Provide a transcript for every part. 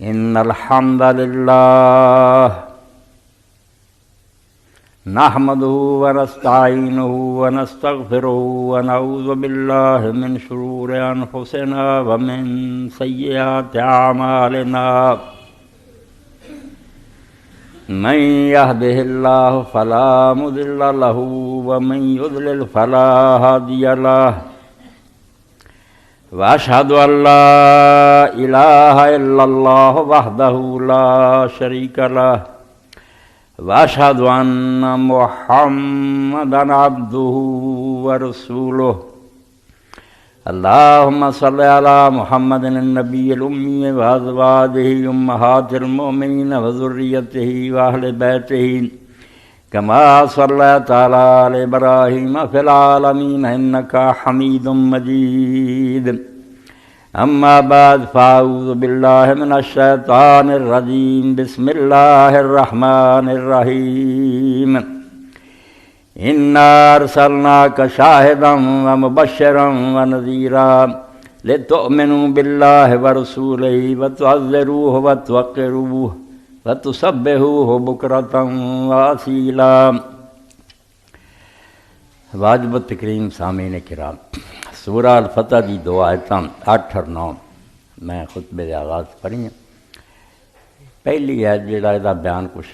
إن الحمد لله نحمده ونستعينه ونستغفره ونعوذ بالله من شرور أنفسنا ومن سيئات أعمالنا من يهده الله فلا مضل له ومن يضلل فلا هادي له وأشهد أن لا إله إلا الله وحده لا شريك له وأشهد أن محمدًا عبده ورسوله اللهم صل على محمد النبي الأمي وأزواجه أمهات المؤمنين وذريته وأهل بيته كما صليت على آل إبراهيم في العالمين إنك حميد مجيد أما بعد فأعوذ بالله من الشيطان الرجيم بسم الله الرحمن الرحيم إنا أرسلناك شاهدا ومبشرا ونذيرا لتؤمنوا بالله ورسوله وتعزروه وتوقروه وتسبحوه بكرة وأصيلا۔ واجب التکریم سامعین کرام، سورہ الفتح دی دو آیتاں 8 اور 9 میں خطبے دے آغاز پڑھی ہیں۔ پہلی ہے جڑا دا بیان کچھ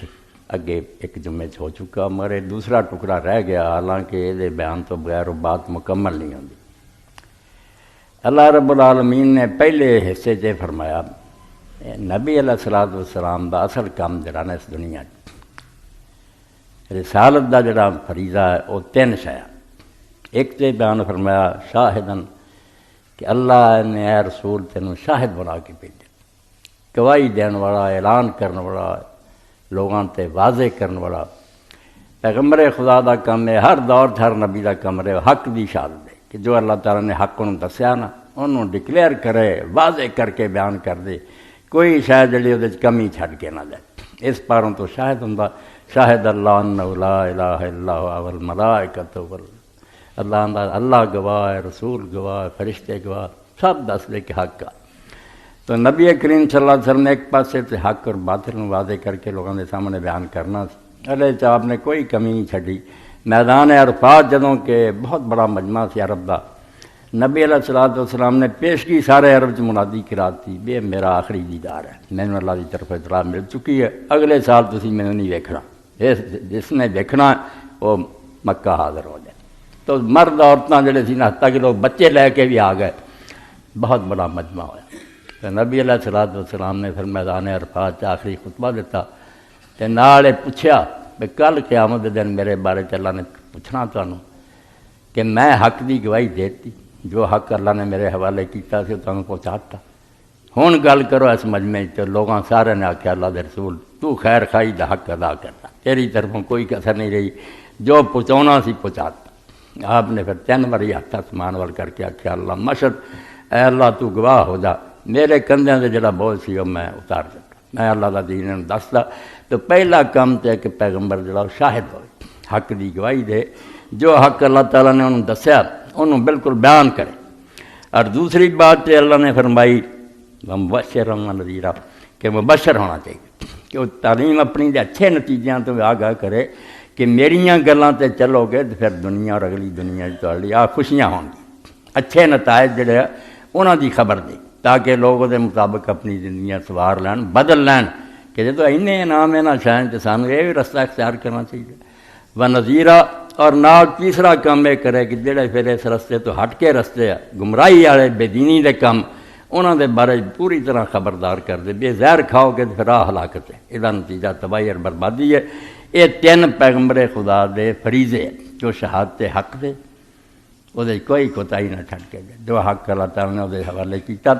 اگے ایک جمعے ہو چکا، مگر دوسرا ٹکڑا رہ گیا، حالانکہ یہ بیان تو بغیر بات مکمل نہیں ہوتی۔ اللہ رب العالمین نے پہلے حصے سے فرمایا نبی علیہ السلام دا اصل کام جڑا نا اس دنیا رسالت دا جڑا فریضہ ہے وہ 3 شاید۔ ایک تے بیان فرمایا شاہدن کہ اللہ نے اے رسول تینوں شاہد بنا کے بھیجا، گواہی دین والا، اعلان کرنے والا، لوگاں تے واضح کرنے والا۔ پیغمبر خدا دا کام ہے، ہر دور ہر نبی دا کام ہے حق دی شہادت دے کہ جو اللہ تعالیٰ نے حق انہوں دسیا نا انہوں ڈکلیئر کرے، واضح کر کے بیان کر دے، کوئی شاید جڑی وہ کمی چھڈ کے نہ جائے۔ اس پاروں تو شاہد ہوں شاہد اللہ انہ لا الہ الا ہوا والملائکۃ اللہ گواہ ہے، رسول گواہ، فرشتے گواہ، سب دس دے کہ حق کا۔ تو نبی کریم صلی اللہ علیہ وسلم نے ایک پاسے سے حق اور باطل کو واضح کر کے لوگوں کے سامنے بیان کرنا سی۔ علیہ صاحب نے کوئی کمی نہیں چھڈی۔ میدان عرفات جدوں کہ بہت بڑا مجمع سی عرب دا، نبی علیہ السلام نے پیشگی سارے عرب سے منادی کرا دی بے میرا آخری دیدار ہے، مینوں اللہ کی طرف اطلاع مل چکی ہے، اگلے سال تسی مینوں نہیں ویکھنا، جس نے ویکھنا وہ مکہ حاضر ہو جائے۔ تو مرد عورتاں جڑے سی نا حتیٰ کہ لوگ بچے لے کے بھی آ گئے، بہت بڑا مجمع ہوا۔ تو نبی علیہ السلام نے پھر میدان عرفات آخری خطبہ دیتا تے نال پوچھیا کہ کل قیامت دن میرے بارے اللہ نے پوچھنا تانوں کہ میں حق دی گواہی دیتی، جو حق اللہ نے میرے حوالے کیتا سی تانوں پہنچاتا، ہن گل کرو اس مجمع تے لوگاں سارے نے آکھیا اللہ دے رسول تو خیر خائی دا حق ادا کرتا، تیری طرفوں کوئی کسر نہیں رہی، جو پہنچانا سی پہنچاتا۔ آپ نے پھر 3 باری ہاتھ آسمان وال کر کے آکھیا اللہ مشہد، اے اللہ تو گواہ ہو جا، میرے کندھیاں دے جڑا بوجھ سی وہ میں اتار دیتا، میں اللہ دا دین دسدا۔ تو پہلا کام تے کہ پیغمبر جڑا شاہد ہوئے، حق دی گواہی دے، جو حق اللہ تعالیٰ نے انہوں دسیا انہوں بالکل بیان کرے۔ اور دوسری بات تے اللہ نے فرمائی مبشرا ونذیرا کہ مبشر ہونا چاہیے کہ وہ تعلیم اپنی دے اچھے نتیجیاں تو آگاہ کرے کہ میریاں گلاں تے چلو گے تو پھر دنیا اور اگلی دنیا تہاڈی آ خوشیاں ہوں گی، اچھے نتائج جڑے انہاں دی خبر دے تاکہ لوگ دے مطابق اپنی زندگیاں سوار لین، بدل لین کہ جدو اینے انعام ہے نا شاید تے سانوں یہ بھی رستہ اختیار کرنا چاہیے۔ ونذیرا اور نال تیسرا کام یہ کرے کہ جڑے پھر اس رستے تو ہٹ کے رستے ہے گمراہی والے بے دینی دے کام انہاں دے بارے پوری طرح خبردار کر دے، بے زہر کھاؤ گے تو پھر راہ ہلاکت ہے، یہ نتیجہ تباہی اور بربادی ہے۔ یہ 3 پیغمبر خدا دے فریضے جو شہادت حق دے وہ کوئی کوتاہی نہ چھڈ کے دے، جو حق اللہ تعالیٰ نے وہ حوالے کیتا۔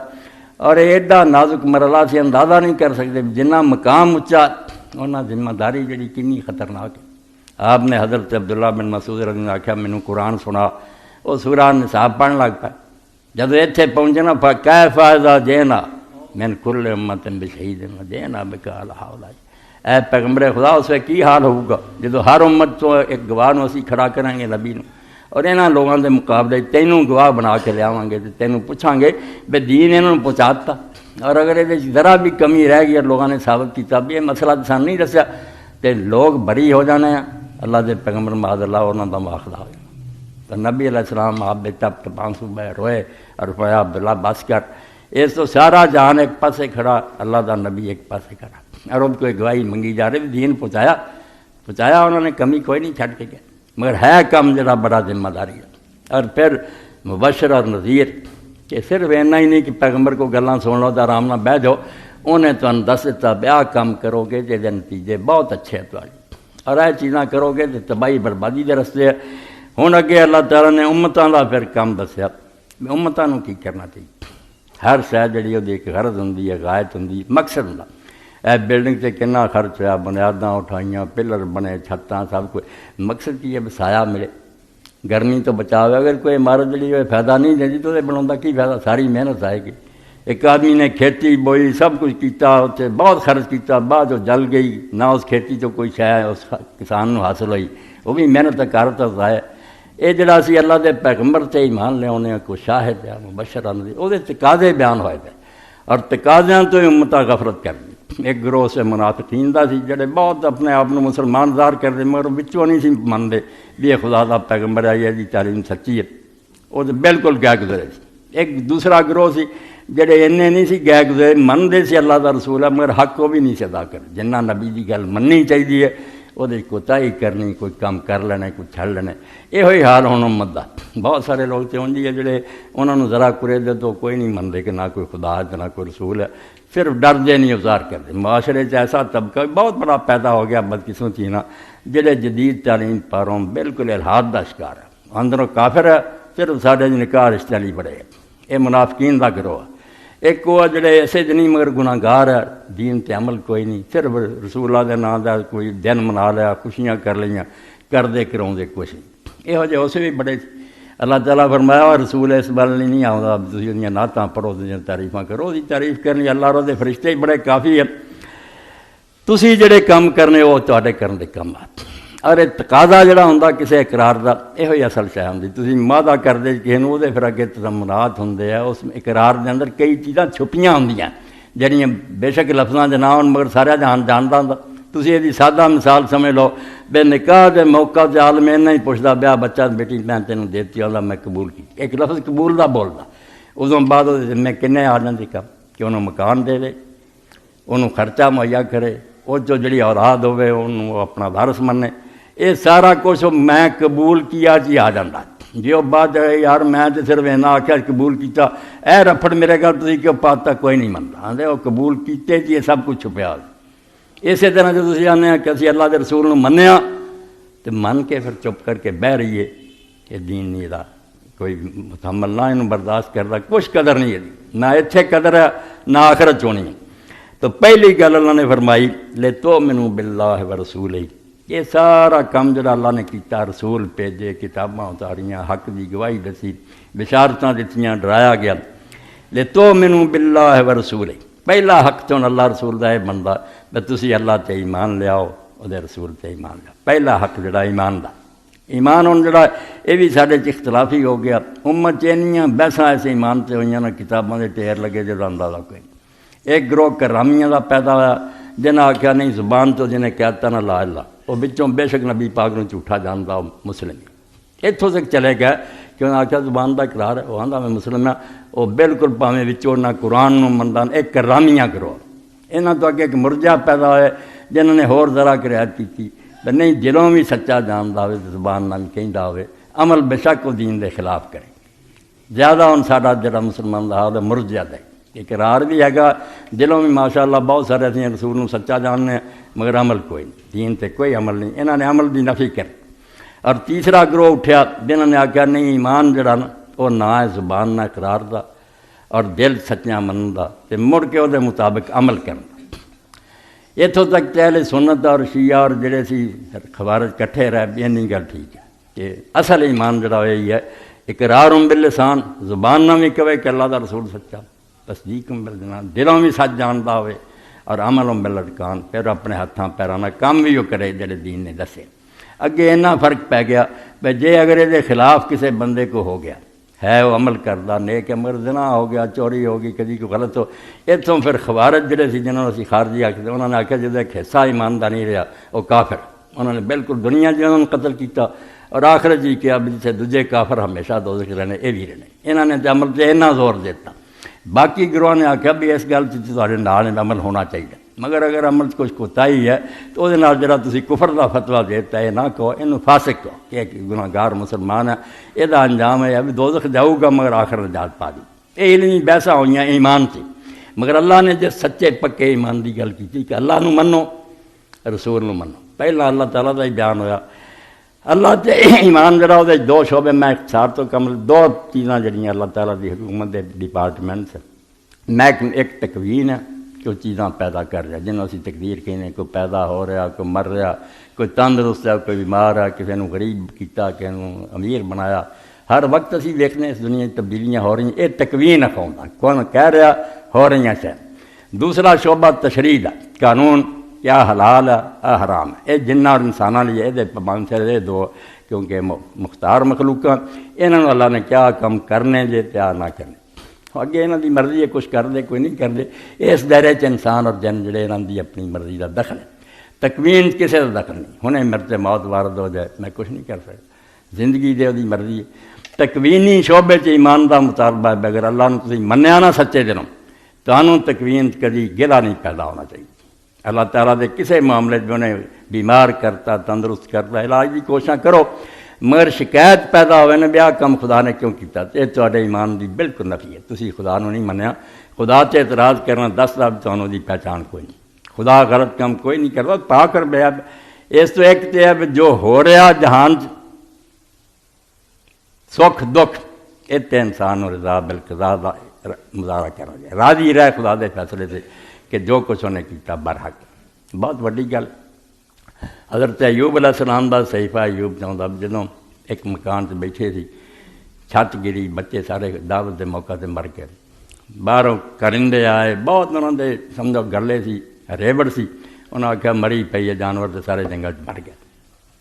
اور ایڈا نازک مرحلہ سے اندازہ نہیں کر سکتے جنہ مقام اچا انہاں ذمہ داری جڑی کنی خطرناک ہے۔ آپ نے حضرت عبداللہ بن مسعود رضی اللہ عنہ آکھیا مینوں قرآن سنا، وہ سورہ نساء پڑھن لگ پا، جب اتنے پہنچنا فَكَيْفَ إِذَا جِئْنَا مِنْ كُلِّ أُمَّةٍ بِشَهِيدٍ وَجِئْنَا بِكَ عَلَىٰ هَؤُلَاءِ۔ اے پیغمبر خدا اس وقت کی حال ہوگا جدو ہر امت تو ایک گواہ نو اسی کھڑا کریں گے نبی نو، اور انہاں لوگوں دے مقابلے تینوں گواہ بنا کے لیاواں گے تے تینوں پوچھاں گے بے دین انہوں پہنچاتا، اور اگر یہ ذرا بھی کمی رہ گئی اور لوگوں نے ثابت کیا بھی یہ مسئلہ تو سان نہیں دسیا تو لوگ بری ہو جانے ہیں، اللہ دے پیغمبر معاذ اللہ انہوں کا مواخذہ ہو جانا۔ تو نبی علیہ السلام آپ بے تب پانسو بہ روئے اور فرمایا عبداللہ بس کر، اس تو سارا جہان ایک پاسے کھڑا، اللہ دا نبی ایک پاسے کھڑا، اور ان کو ایک گواہی منگی جا رہی، دین پہنچایا انہوں نے، کمی کوئی نہیں چھڈ کے گیا، مگر ہے کم جڑا بڑا ذمہ داری ہے۔ اور پھر مبشر اور نذیر کہ صرف اینا ہی نہیں کہ پیغمبر کو گلاں سن لو تو آرام نہ بہ جاؤ، انہیں تمہیں دس دیتا بیا کام کرو گے جے نتیجے بہت اچھے ہیں تھوڑے، اور یہ چیزاں کرو گے تو تباہی بربادی دے رستے ہے۔ ہن اگے اللہ تعالیٰ نے امتاں دا پھر کام دسیا، امتاں نوں کی کرنا چاہیے۔ ہر شے جڑی وہ ایک غرض ہوندی ہے، غایت ہوندی ہے، مقصد ہوندا۔ اے بلڈنگ سے کنا خرچ ہوا، بنیاداں اٹھائیاں، پلر بنے، چھتاں، سب کچھ، مقصد کی ہے سایہ ملے، گرمی تو بچاؤ۔ اگر کوئی عمارت جڑی ہوئے فائدہ نہیں دیتی تو بناؤں کی فائدہ، ساری محنت آئے گی۔ ایک آدمی نے کھیتی بوئی سب کچھ کیتا، اسے بہت خرچ کیتا، بعد جو جل گئی، نہ اس کھیتی تو کوئی شے اس کسان نو حاصل ہوئی، وہ بھی محنت کرتا ضائع۔ یہ جڑا اسی اللہ دے پیغمبر تے ایمان لے آنے کو شاہد ہے، مبشر آنے وہ تقاضے بیان ہوئے تھے، اور تقاضیاں تو امتاں غفلت کر دی۔ ایک گروہ سے منافقین دا سی جڑے بہت اپنے آپ کو مسلمان ظاہر کرتے، مگر وچوں نہیں سی منتے بھی یہ خدا دا پیغمبر ہے، یہ دی تعلیم سچی ہے، وہ تو بالکل گئے گزرے سی۔ ایک دوسرا گروہ سی جڑے انے نہیں سی گئے گزرے، منتے سی اللہ دا رسول ہے، مگر حق وہ بھی نہیں سی ادا کر، جنہ نبی دی گل مننی چاہیے وہ کوتاہی کرنی، کوئی کام کر لینا، کوئی چھڑ لینا۔ یہ حال ہوں امت دا۔ بہت سارے لوگ تو انجی ہے جڑے انہوں نے ذرا کرے دے تو کوئی نہیں منتے کہ نہ کوئی خدا ہے نہ کوئی رسول ہے، صرف ڈر دے نہیں ازار کرتے۔ معاشرے ایسا طبقہ بہت بڑا پیدا ہو گیا بدقسمتی نا، جڑے جدید تعلیم پاروں بالکل الحاد دا شکار ہے، اندروں کافر ہے، صرف سارے نکاح رشتے نہیں بڑے۔ یہ منافقین دا گروہ ہے۔ ایک وہ جڑے ایسے نہیں مگر گناہ گار ہے، دین تے عمل کوئی نہیں، صرف رسول اللہ دے نام دا کوئی دن منا لیا، خوشیاں کر لیاں، کردے کراؤں دے کچھ نہیں۔ یہ اسے بھی بڑے اللہ تعالیٰ فرمایا رسول اس بل نہیں آؤں تھی انہیں نعتاں پڑھو تو تعریفاں کرو، وہ تعریف کرنی اللہ رو دے فرشتے ہی بڑے کافی ہے، تسی جڑے کام کرنے وہ تواڈے کرن دے کم آ۔ اور تقاضا جڑا ہوندا کسی اقرار دا یہ اصل شے ہوندی، تسی وعدہ کردے کسی نوں دے پھر اگے تضمنات ہوندے ہیں، اس اقرار دے اندر کئی چیزاں چھپیاں ہوندیاں جڑیاں بے شک لفظاں دے نہ ہون مگر سارا جہان جاندا ہوندا۔ تسی یہ سادہ مثال سمجھ لو، بے نکاح دے موقع تے عالم اینا ہی پوچھدا بیا بچہ بیٹی میں تینوں دیتی اللہ میں قبول کی، ایک لفظ قبول دا بولدا، ادوں بعد میں کنے آ جاندی کم کہ انہوں مکان دے دے، انہوں خرچہ مہیا کرے، وہ جو جڑی اولاد ہوئے انہوں اپنا وارث منے، یہ سارا کچھ میں قبول کیا جی آ جاتا۔ جی وہ بعد یار میں تو صرف اینا آخیا قبول کیتا، اے رفڑ میرے گھر تھی کیوں پاتا کوئی نہیں منتا، آدھے وہ قبول کیتے جی یہ سب کچھ چھپیا۔ اسی طرح جو تھی آنے کہ اسی اللہ کے رسول نے منیا تو من کے پھر چپ کر کے بہ رہی ہے کہ دین نہیں دا کوئی متحمل نہ انہوں برداشت کرتا، کچھ قدر نہیں ہے، نہ اتھے قدر ہے نہ آخرت چونی ہے۔ تو پہلی گل اللہ نے فرمائی لے تو منو باللہ و رسول ہی، یہ سارا کام جڑا اللہ نے کیتا، رسول بھیجے، کتاباں اتاریاں، حق دی گواہی دسی، بشارتاں دتیاں، ڈرایا گیا۔ لے تو منو باللہ و رسول ہی، پہلا حق تو اللہ رسول دا یہ بندا بے تسی اللہ تے ایمان لیاؤ، او دے رسول تے ایمان لیاؤ، پہلا حق جڑا ایمان دا۔ ایمان ہوں جڑا یہ بھی سارے اختلافی ہو گیا، امت چینیاں بحثاں ایسے ایمان تے ہوئیاں نہ کتاباں دے ٹیر لگے جڑا اندازہ کوئی۔ ایک گروہ کرامیاں دا پیدا ہوا جنہیں آخیا نہیں زبان تو جنہیں کہتا نہ لا اللہ، وہ بچوں بے شک نبی پاک نے جھوٹا جانتا وہ مسلم، اتوں تک چلے گئے کہ انہیں آخیا زبان کا اقرار ہے، وہ آندا میں مسلم ہاں، وہ بالکل پاویں وچوں نہ قرآن نو مندا، ایک کرامیاں گروہ۔ انہاں تو اگے ایک مرجع پیدا ہوئے جنہوں نے ہور ذرا کرایت کی نہیں دلوں بھی سچا جانتا ہوئے زبان نال کہندا ہوئے، عمل بے شک وہ دین دے خلاف کرے۔ زیادہ ہن ساڈا جڑا مسلمان دا حال ہے مرجع ہے، اقرار بھی ہے گا، دلوں میں ماشاءاللہ بہت سارے اسی رسول نو سچا جاننے ہیں مگر عمل کوئی نہیں، دین تے کوئی عمل نہیں، انہوں نے عمل دی نفی کر۔ اور تیسرا گروہ اٹھیا جنہوں نے آخیا نہیں ایمان جڑا نا وہ نہ ہے زبان نہ اقرار دا اور دل سچیاں من دا تے مڑ کے وہ مطابق عمل کرنا۔ اتوں تک اہل سنت اور شیعہ اور جڑے سی خوارج کٹھے رہ بھی نہیں گل ٹھیک ہے کہ اصل ایمان جڑا یہی ہے اقرار باللسان، زبان نہ بھی کہے کہ اللہ دا رسول سچا، تصدیق بالجنان، دلوں بھی سچ جانتا ہوئے اور عملوں بالارکان، پھر اپنے ہاتھاں پیراں کام بھی وہ کرے جڑے دین نے دسے۔ اگے اینا فرق پی گیا بھائی جے اگر یہ خلاف کسی بندے کو ہو گیا ہے وہ عمل کرتا نیک عمل زنا ہو گیا چوری ہو گئی کدی کوئی غلط ہو اتوں پھر خوارج جڑے سی جنہوں نے اسی خارجی آخر انہوں نے آخیا جہاں ایک حصہ ایمان دا نہیں رہا وہ کافر انہوں نے بالکل دنیا جنہوں نے قتل کیتا اور آخر جی کیا بھی جیسے دوجے کافر ہمیشہ دوزخ رہنے یہ بھی رہنے انہوں نے عمل سے اتنا زور دیتا باقی گروہ نے آخیا بھی اس گل سے نال عمل ہونا چاہیے مگر اگر عمل کچھ کوتاہی ہے تو وہ جڑا تسی کفر دا فتویٰ دیتا ہے نہ کہو یہ فاسق کہو کہ ایک گناہ گار مسلمان ہے یہ انجام ہے ابھی دوزخ جاؤ گا مگر آخر نجات پا دی یہ علمی بحثاں ہوئی ایمان سے مگر اللہ نے جس سچے پکے ایمان دی گل کی کہ اللہ نو منو رسول نو منو پہلا اللہ تعالیٰ دا ہی بیان ہویا اللہ تے ایمان جڑا وہ دو شعبے میں اختصار تو کم دو چیزاں جڑیاں اللہ تعالیٰ دی حکومت دے ڈپارٹمنٹ میں ایک تکوین ہے کہ وہ چیزاں پیدا کر رہا جنہوں اسی تقدیر کہنے کوئی پیدا ہو رہا کوئی مر رہا کوئی تندرست ہے کوئی بیمار ہے کسی نے غریب کیتا کسی نے امیر بنایا ہر وقت اسی دیکھنے اس دنیا تبدیلیاں ہو رہی ہیں یہ تکوین اکھاؤں کون کہہ رہا ہو رہی ہیں شاید دوسرا شعبہ تشریح ہے قانون کیا حلال ہے حرام ہے یہ جنہ اور انسانوں لیے یہ پابند سے دو کیونکہ مختار مخلوقاں انہوں نے اللہ نے کیا کم کرنے جے کیا نہ کرنے اگے یہاں دی مرضی ہے کچھ کر دے کوئی نہیں کر دے اس دائرے چ انسان اور جن جڑے یہاں دی اپنی مرضی کا دخل ہے تکوین کسی کا دخل نہیں ہنے مرتے موت وارد ہو جائے میں کچھ نہیں کر سکتا زندگی دے دی مرضی ہے تکوینی شعبے چ ایمان دا مطالبہ ہے اگر اللہ نے تسی منیا نہ سچے دنوں تانوں تکوین کدی گلا نہیں پیدا ہونا چاہیے اللہ تعالیٰ دے کسے معاملے جو انہیں بیمار کرتا تندرست کرتا علاج کی کوششاں کرو مگر شکایت پیدا ہوئے نا بیا کم خدا نے کیوں کیتا یہ تواڈے ایمان دی بالکل نفی ہے تسی خدا نو نہیں منیا خدا تے اعتراض کرنا دسدا بھی تانوں دی پہچان کوئی نہیں خدا غلط کام کوئی نہیں کرتا پا کر بیا اس تو ایک تے ہے جو ہو رہا جہان سکھ دکھ اتنے انسان و رضا بالقضاء دا مظاہرہ کرنا جائے راضی رہے خدا دے فیصلے سے کہ جو کچھ انہیں کیتا برحق بہت وڈی گل حضرت ایوب علیہ السلام دا صحیفہ ایوب چاہتا جدوں ایک مکان سے بیٹھے سی چھت گری بچے سارے دعوت کے موقع سے مر کے باہروں کرندے آئے بہت انہوں نے سمجھو گلے سی ریبڑ سی انہوں نے آخیا مری پئی ہے جانور تو سارے جنگل مر گئے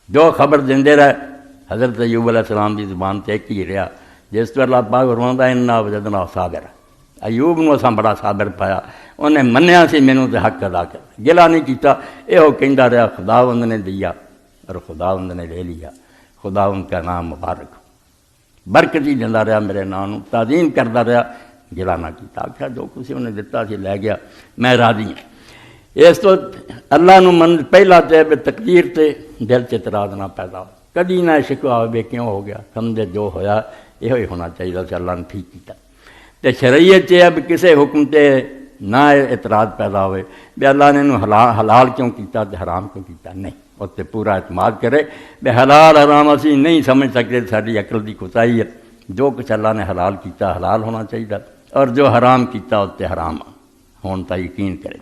جو خبر دیندے رہے حضرت ایوب علیہ السلام کی زبان سے ایک ہی رہا جس تو اللہ پاک فرماتا ہے انا وجدنا صابر ایوب نو اساں بڑا صابر پایا انہیں منیا سی مینوں تے حق ادا کر گلا نہیں کیتا یہ کہندا رہا خداوند نے دیا اور خداوند نے لے لیا خداوند کا نام مبارک برکت ہی دیندا رہا میرے نام تعظیم کردا رہا گلا نہ کیتا آخیا جو کچھ انہیں دتا سی لے گیا میں راضی ہوں اس تو اللہ نو من پہلا تے تقدیر تے دل چ اعتراض نہ پیدا ہو کدی نہ شکوا ہوئے کیوں ہو گیا سمجھے جو ہویا یہ ہی ہونا چاہیے کہ اللہ نے ٹھیک کیتا تے شریعت اب کسے حکم تے نہ اعتراض پیدا ہوئے بے اللہ نے حلال کیوں کیتا تے حرام کیوں کیتا نہیں اس تے پورا اعتماد کرے بے حلال حرام اسی نہیں سمجھ سکتے ساری عقل دی کوتاہی ہے جو کچھ اللہ نے حلال کیتا حلال ہونا چاہیے اور جو حرام کیتا اس تے حرام ہون تا یقین کرے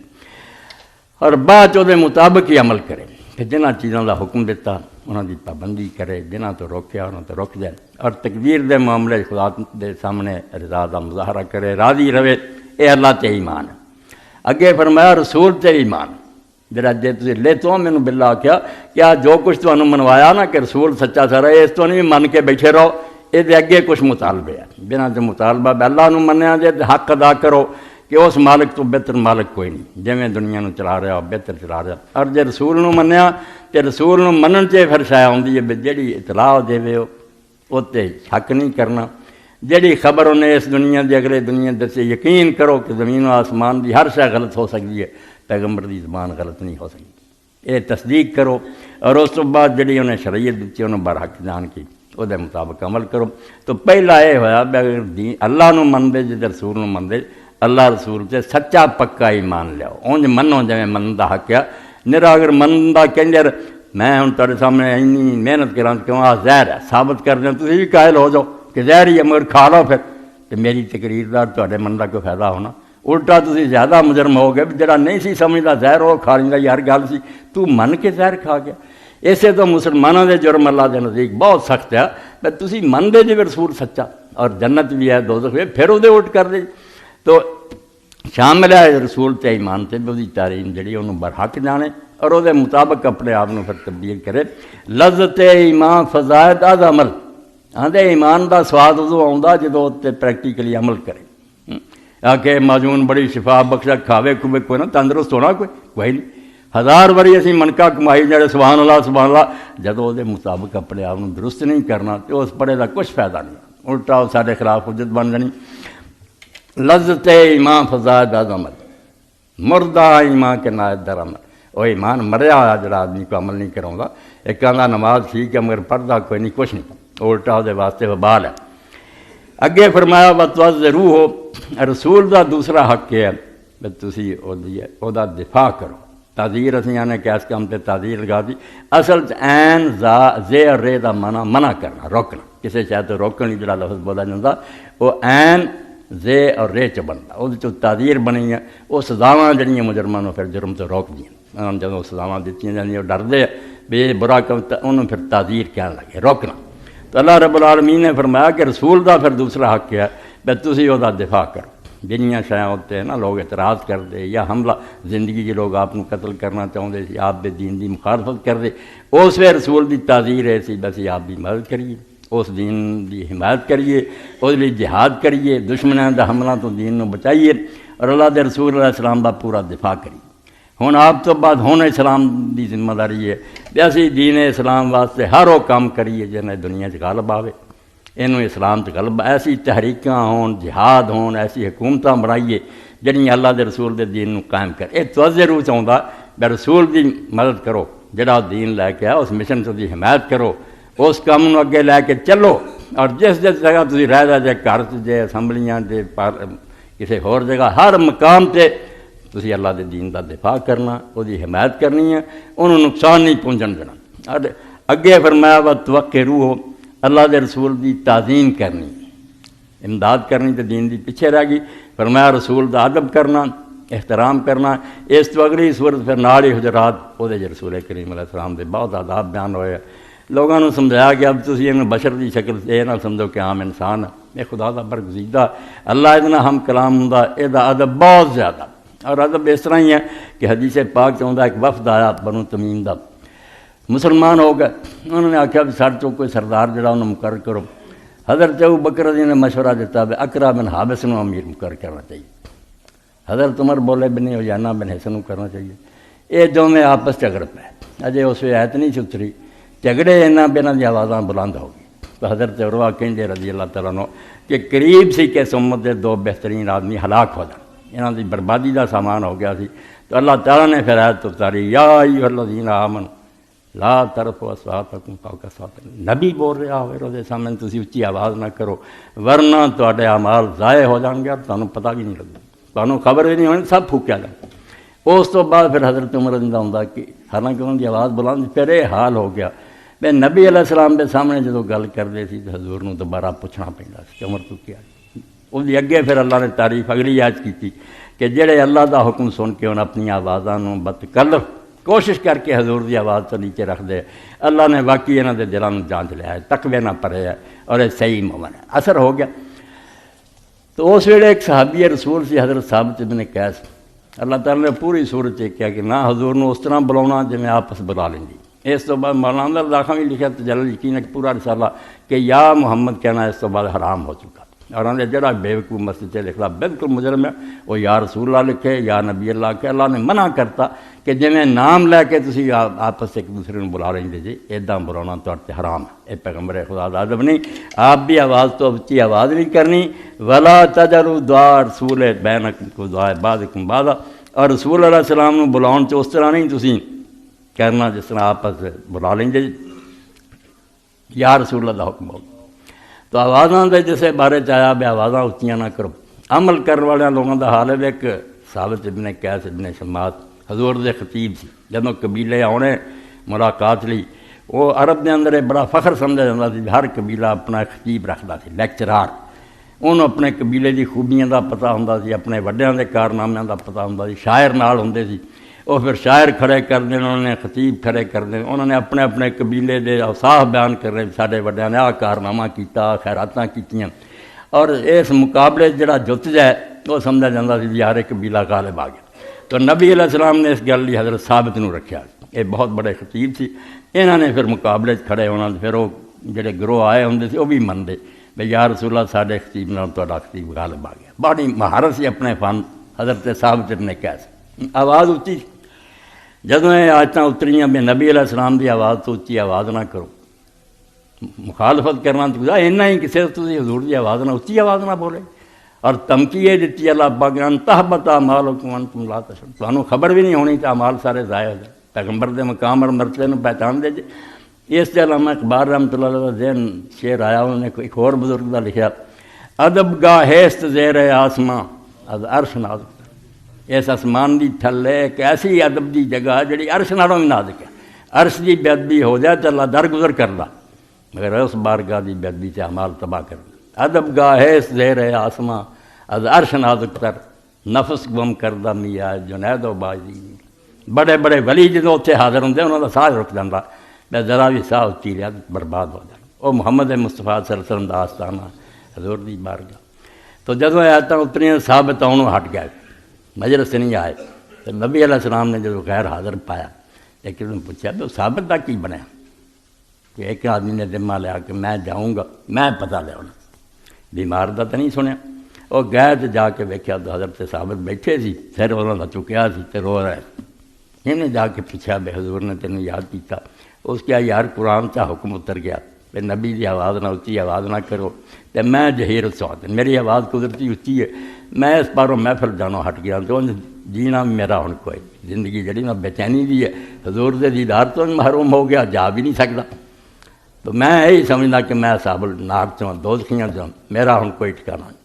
اور بعد دے مطابق ہی عمل کرے کہ جنہ چیزوں کا حکم دیتا انہوں دی پابندی کرے جنہ تو روکیا انہوں تو روک جائے اور تقدیر دے معاملے خدا دے سامنے رضا دا مظاہرہ کرے راضی رہے اے اللہ تے ایمان ہے اگے فرمایا رسول تے ایمان جڑا جے تسی لے تو مینوں باللہ کیا جو کچھ تانوں منوایا نا کہ رسول سچا سارا اس تو نہیں من کے بیٹھے رہو یہ دے اگے کچھ مطالبے ہیں بنا تے مطالبہ اللہ نو منیا جے حق ادا کرو کہ اس مالک تو بہتر مالک کوئی نہیں جویں دنیا نو چلا رہا بہتر چلا رہا اور جے رسول نو منیا تے رسول نو منن تے پھر شے آندی ہے جیڑی اطلاع دے او تے شک نہیں کرنا جیڑی خبر انہیں اس دنیا دی اگلے دنیا دسے یقین کرو کہ زمین و آسمان دی ہر شے غلط ہو سکتی ہے پیغمبر دی زبان غلط نہیں ہو سکتی یہ تصدیق کرو اور اس تو بعد جڑی انہیں شریعت دیتی انہوں برحق جان کی وہ دے مطابق عمل کرو تو پہلا یہ ہویا اگر دین اللہ نو من دے جے رسول نو من دے اللہ رسول سے سچا پکا ایمان لیاؤ اونج منو جویں من دا حق ہے نرا اگر من دا کہندے میں ہن تیرے سامنے اینی محنت کراں کیوں آ زہر ہے ثابت کر دیں تسی بھی قائل ہو جاؤ کہ زہر ہی ہے مگر کھا لو پھر تو میری تقریر دا تواڈے من دا کوئی فائدہ ہونا الٹا تسی زیادہ مجرم ہو گئے جڑا نہیں سی سمجھدا زہر وہ کھانے دا ہر گل سی تو من کے زہر کھا گیا ایسے تو مسلمانوں دے جرم اللہ دے نزدیک بہت سخت ہے پر تسی من دے جے رسول سچا اور جنت بھی ہے دوزخ بھی پھر وہ الٹ کر دے تو شامل ہے رسول تے ایمان تے بھی تعلیم جڑی انہوں برحق جانے اور وہ مطابق اپنے آپ پھر تبدیل کرے لذت ایمان فضائد از عمل آدھے ایمان دا سواد ادو آਉਂਦਾ ਜਦੋਂ ਉੱਤੇ ਪ੍ਰੈਕਟੀਕਲੀ ਅਮਲ ਕਰੇ। ਆਖੇ ਮਾਜੂਨ ਬੜੀ ਸ਼ਿਫਾ ਬਖਸ਼ਾ ਖਾਵੇ ਖੂਵੇ ਕੋਈ ਨਾ ਤੰਦਰੁਸਤ ਹੋਣਾ ਕੋਈ ਨਹੀਂ। 1000 ਵਾਰੀ ਅਸੀਂ ਮਨਕਾ ਕਮਾਈ ਜਿਹੜੇ ਸੁਭਾਨ ਅੱਲਾਹ ਜਦੋਂ ਉਹਦੇ ਮੁਤਾਬਕ ਆਪਣੇ ਆਪ ਨੂੰ ਦਰੁਸਤ ਨਹੀਂ ਕਰਨਾ ਤੇ ਉਸ ਪੜੇ ਦਾ ਕੁਛ ਫਾਇਦਾ ਨਹੀਂ, ਉਲਟਾ ਉਹ ਸਾਡੇ ਖਿਲਾਫ ਹੁਜਤ ਬਣ ਜਾਣੀ। لذت ایمان فضائد عمل مردہ ایمان کے نائد در عمل، وہ ایمان مریا ہوا جڑا آدمی کو عمل نہیں کراؤں گا۔ ایک کہنا نماز ٹھیک ہے مگر پردہ کوئی نہیں کچھ نہیں، الٹا وہ واسطے وبال ہے۔ اگے فرمایا وتوضرو ہو، رسول دا دوسرا حق ہے کہ تسی او دا دفاع کرو۔ تعذیر اسی آنے کہ اس کام تے تعذیر لگا دی، اصل عین زے اور رے دا منع کرنا، روکنا، کسی شاید تو روکن نہیں جڑا لفظ بولا جاتا وہ عین زے اور رے چ بنتا، وہ تعذیر بنی ہے، وہ سزاواں جڑیاں مجرمان نوں پھر جرم تو روک دیا، جدوں سزاواں دتیاں جاندیاں ڈردے بھی برا کم انہوں پھر تعذیر کہنے لگے، روکنا۔ تو اللہ رب العالمین نے فرمایا کہ رسول دا پھر دوسرا حق ہے کہ تسی او دا دفاع کرو۔ جنیاں شاید ہوتے ہیں نا لوگ اعتراض کر دے یا حملہ زندگی کے لوگ آپ کو قتل کرنا چاہتے سی، آپ دے دین دی مخالفت کر دے، اس وے رسول دی تعذیر ہے سی بس آپ بھی مدد کریے، اس دین دی حمایت کریے، اس لیے جہاد کریے، دشمنوں دا حملہ تو دین نو بچائیے اور اللہ دے رسول علیہ السلام دا پورا دفاع کریے۔ ہن آپ تو بعد ہن اسلام دی ذمہ داری ہے کہ اسی دین اسلام واسطے ہر وہ کام کریے جنہیں دنیا چ غالب آوے، انہوں اسلام چ غلب، ایسی تحریکاں ہون، جہاد ہون، ایسی حکومتاں بنائیے جڑیاں اللہ دے رسول دے دین نو قائم کر۔ یہ توجہ چاہتا کہ رسول دی مدد کرو، جڑا دین لے کے آ اس مشن سے دی حمایت کرو، اس کام نو اگے لے کے چلو، اور جس جگہ تسی رہ جے گھر جے اسمبلیاں جے کسی ہور جگہ ہر مقام تے تسی اللہ دے دین دا دفاع کرنا، وہ دی حمایت کرنی ہے، انہوں نقصان نہیں پہنچن دینا۔ اور اگے فرمایا وتوقروہ، اللہ دے رسول دی تعظیم کرنی، امداد کرنی تو دین دی پیچھے رہ گئی۔ فرمایا رسول دا ادب کرنا، احترام کرنا۔ اس تو اگلی صورت پھر نال ہی حجرات وہ رسول کریم علیہ السلام دے بہت آداب بیان ہوئے، لوگوں نے سمجھایا کہ اب تسی انہوں بشر دی شکل یہ نہ سمجھو کہ عام انسان ہے، یہ خدا دا برگزیدہ اللہ اتنا ہم کلام ہوں، یہ ادب بہت زیادہ، اور ادب اس طرح ہی ہے کہ حدیث پاک چاہتا ایک وفد آیا بنو تمیم دا، مسلمان ہو گئے، انہوں نے آخیا بھی ساڑھ چو کوئی سردار جڑا انہوں مقرر کرو۔ حضرت ابو بکر رضی نے مشورہ دیتا ہے اقرا بن حابس نو امیر مقرر کرنا چاہیے، حضرت عمر بولے بن عیینہ بن حسن کو کرنا چاہیے۔ یہ دونوں آپس جھگڑ پے، اجے اس وقت آیت نہیں اتری، جھگڑے انہاں بیناں دی آوازاں بلند ہو گئی۔ تو حضرت عروہ کہندے رضی اللہ تعالیٰ عنہ کہ قریب سی کہ اس امت دے دو بہترین آدمی ہلاک ہو جان، انہاں دی بربادی دا سامان ہو گیا سی۔ تو اللہ تعالیٰ نے پھر آیت اتاری یا ایھا الذین آمنوا لا ترفعوا اصواتکم فوق صوت النبی، نبی بول رہا ہوئے روزے سامنے تسی اچھی آواز نہ کرو ورنہ تواڈے اعمال ضائع ہو جان گے، تانوں پتہ بھی نہیں لگے، تانوں خبر بھی نہیں ہونی، سب پھوکیا جائے۔ اس تو بعد پھر حضرت عمر رضی اللہ عنہ کہ حالانکہ انہوں کی آواز بلند، پھر یہ حال ہو گیا بے نبی علیہ السلام کے سامنے جدو گل کرتے تھے تو حضور نو دوبارہ پوچھنا پیندا سی کہ عمر تو کیا، اس دی اگے پھر اللہ نے تعریف اگلی آیت کی کہ جڑے اللہ دا حکم سن کے انہوں اپنی آوازاں نو بتکلف کوشش کر کے حضور دی آواز تو نیچے رکھ دے، اللہ نے واقعی انہوں دے دلوں میں جانچ لیا ہے، تقوی نہ پڑے ہے اور یہ صحیح مومن ہے، اثر ہو گیا۔ تو اس ویلے ایک صحابی رسول سی حضرت ثابت بن قیس، اللہ تعالیٰ نے پوری صورت کیا کہ نہ حضور نو اس طرح بلاؤنا جی میں آپس بلا لیں گی۔ اس تو بعد مولانا رضا بھی لکھا تجلی یقین ہے پورا رسالہ کہ یا محمد کہنا اس تو بعد حرام ہو چکا، اور انہوں نے جڑا بے وقوف مسجد سے لکھا بالکل مجرم ہے، وہ یا رسول اللہ لکھے یا نبی اللہ کہ اللہ نے منع کرتا کہ جی میں نام لے کے تسی آپس ایک دوسرے کو بلا لیں گے، جی ایداں بلانا تو حرام ہے، یہ پیغمبر خدا دا ادب نہیں۔ آپ بھی آواز تو اچھی آواز نہیں کرنی، ولا تجروا دعاء رسول بینکم دعاء بعضکم بعضا، اور رسول اللہ علیہ السلام نو بلاؤن چ اس طرح نہیں تسی کرنا جس طرح آپس بلا لیں گے یا رسول اللہ دا حکم ہو۔ تو آوازاں دے جسے بارے چاہیا بھی آوازاں اچھیاں نہ کرو، عمل کرنے والے لوگوں دا حال ہے۔ ایک ثابت ابن قیس ابن شماس حضور دے خطیب سی، جدوں قبیلے آنے ملاقات لی، وہ عرب دے اندر بڑا فخر سمجھا جاتا سی، ہر قبیلہ اپنا خطیب رکھتا سی، لیکچرار، انہوں اپنے قبیلے دی خوبیاں دا پتہ ہوندا سی، اپنے وڈیاں دے کارنامے دا پتہ ہوندا سی، شاعر نال ہوندے سی، وہ پھر شاعر کھڑے کر دیں، انہوں نے خطیب کھڑے کر دیں، انہوں نے اپنے اپنے قبیلے دے اوصاف بیان کر رہے، ساڈے وڈیاں نے آ کارنامہ کیتا، خیراتاں کیتیاں، اور اس مقابلے جڑا جت جائے وہ سمجھا جاتا سی یار ایک قبیلہ غالب آ گیا۔ تو نبی علیہ السلام نے اس گل لی حضرت ثابت نو رکھیا، یہ بہت بڑے خطیب سی، انہوں نے پھر مقابلے کھڑے ہونا، پھر وہ جڑے گروہ آئے ہوندے سی وہ بھی منتے بھئی یا رسول اللہ ساڈے خطیب نال تہاڈا خطیب غالب آ گیا، بڑی مہارت سی اپنے فن حضرت ثابت نے کہا آواز اچھی جدوں یہ آیتاں اتریاں بھی نبی علیہ السلام دی آواز تو اچھی آواز نہ کرو، مخالفت کرنا تو اینا ہی کسی تسی حضور دی آواز نہ اچھی آواز نہ بولے، اور دھمکی یہ دیتی اللہ پاک نے ان تحبط اعمالکم وانتم لا تشعرون، تانوں خبر بھی نہیں ہونی کہ اعمال سارے ضائع ہو جائیں۔ پیغمبر دے مقام اور مرتبے نوں پہچان دے جے۔ اس سے علامہ اقبال رحمۃ اللہ علیہ ذہن شعر آیا، انہوں نے ایک اور بزرگ دا لکھا ادب گاہست زیر آسماں از عرش نازک، اس آسمان دی تھلے ایک ایسی ادب دی جگہ جڑی عرش نالوں بھی نازک ہے، عرش دی بے ادبی ہو جائے تو اللہ درگزر کردا، مگر اس بارگاہ دی بے ادبی سے اعمال تباہ کردا۔ ادب گاہست زیر آسماں از عرش نازک تر، نفس گم کردہ میاں جنید و باجی، بڑے بڑے ولی جدوں اتنے حاضر ہوندے انہاں دا ساہ رک جاندا، میں ذرا بھی ساہ اچھی لیا برباد ہو جانا۔ وہ محمد مصطفیٰ صلی اللہ علیہ وسلم دا آستانہ حضور دی بارگاہ۔ تو جدوں آیتاں اتریاں ثابت آنوں ہٹ گئے، مجلس نہیں آئے، تو نبی علیہ السلام نے جدوں غیر حاضر پایا ایک نے پوچھا تو ثابت دا کی بنیا؟ کہ ایک آدمی نے ذمہ لیا کہ میں جاؤں گا، میں پتہ لیا ہونا، بیمار دا تو نہیں سنیا۔ وہ گئے تو جا کے ویکھیا تو حضرت ثابت بیٹھے سی، سر انہاں دا چکیا سی تے رو رہے، انہیں جا کے پوچھا بے حضور نے تینوں یاد کیتا؟ اس کیا یار قرآن کا حکم اتر گیا کہ نبی دی آواز نہ اچھی آواز نہ کرو، تو میں جہیر سواد میری آواز قدرتی اچھی ہے، میں اس پاروں محفل جانوں ہٹ گیا، تو جینا میرا ہن کوئی زندگی جڑی میں بے چینی دی ہے، حضور دے دیدار تو محروم ہو گیا، جا بھی نہیں سکتا، تو میں یہی سمجھنا کہ میں اصحاب النار چوں دوزخیاں چوں میرا ہن کوئی ٹھکانہ نہیں۔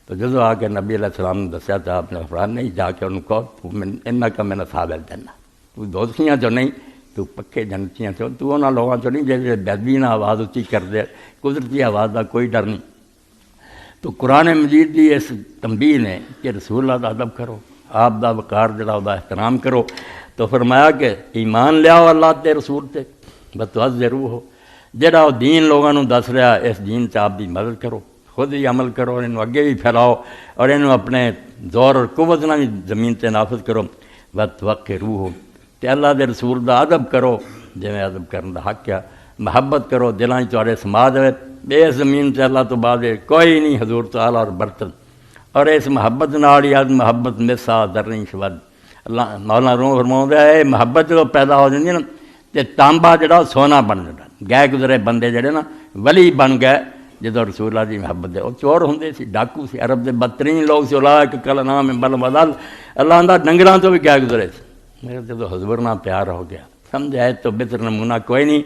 تو جدوں آ کے نبی علیہ السلام نے دسیا تو آپ نے فرمایا نہیں، جا کے انہوں کو انہاں کا میں اصحاب الجنہ، تو دوزخیاں چوں نہیں، تو پکے جنتیاں چوں، تو انہاں لوگاں چوں نہیں جے بےادبی نہ آواز اچھی کر دے، قدرتی آواز کا کوئی ڈر نہیں۔ تو قرآن مجید دی اس تنبیہ نے کہ رسول اللہ دا ادب کرو، آپ دا وقار جڑا دا احترام کرو، تو فرمایا کہ ایمان لیاؤ اللہ تے رسول تے بتعذروہ، جڑا وہ دین لوگاں نوں دس رہا اس دین سے آپ دی مدد کرو، خود ہی عمل کرو، انہوں اگے بھی پھیلاؤ، اور انہوں اپنے زور اور قوت نہ بھی زمین تے نافذ کرو، وتوقروہ، تے اللہ دے رسول دا ادب کرو جویں ادب کرن دا حق ہے، محبت کرو، دلاں وچ تہاڈے سما جائے، اس زمین تے اللہ تو بعد کوئی نہیں حضور تعالی اور برتن، اور اس محبت نال ہی محبت مسا درنی شود، اللہ مولانا روم فرماوندا ہے محبت جو پیدا ہو جاندی نا تے تانبا جڑا سونا بن جاتا، گئے گزرے بندے جڑے نا ولی بن گئے جدوں رسول اللہ دی محبت دے، وہ چور ہوندے سی، ڈاکو سی، عرب دے بدترین لوگ سی، اولئک کالانعام بل ہم اضل، اللہ دا ڈنگراں تو بھی گئے گزرے سی، میرے جدوں حضور نال پیار ہو گیا سمجھائے تو بہتر نمونہ کوئی نہیں،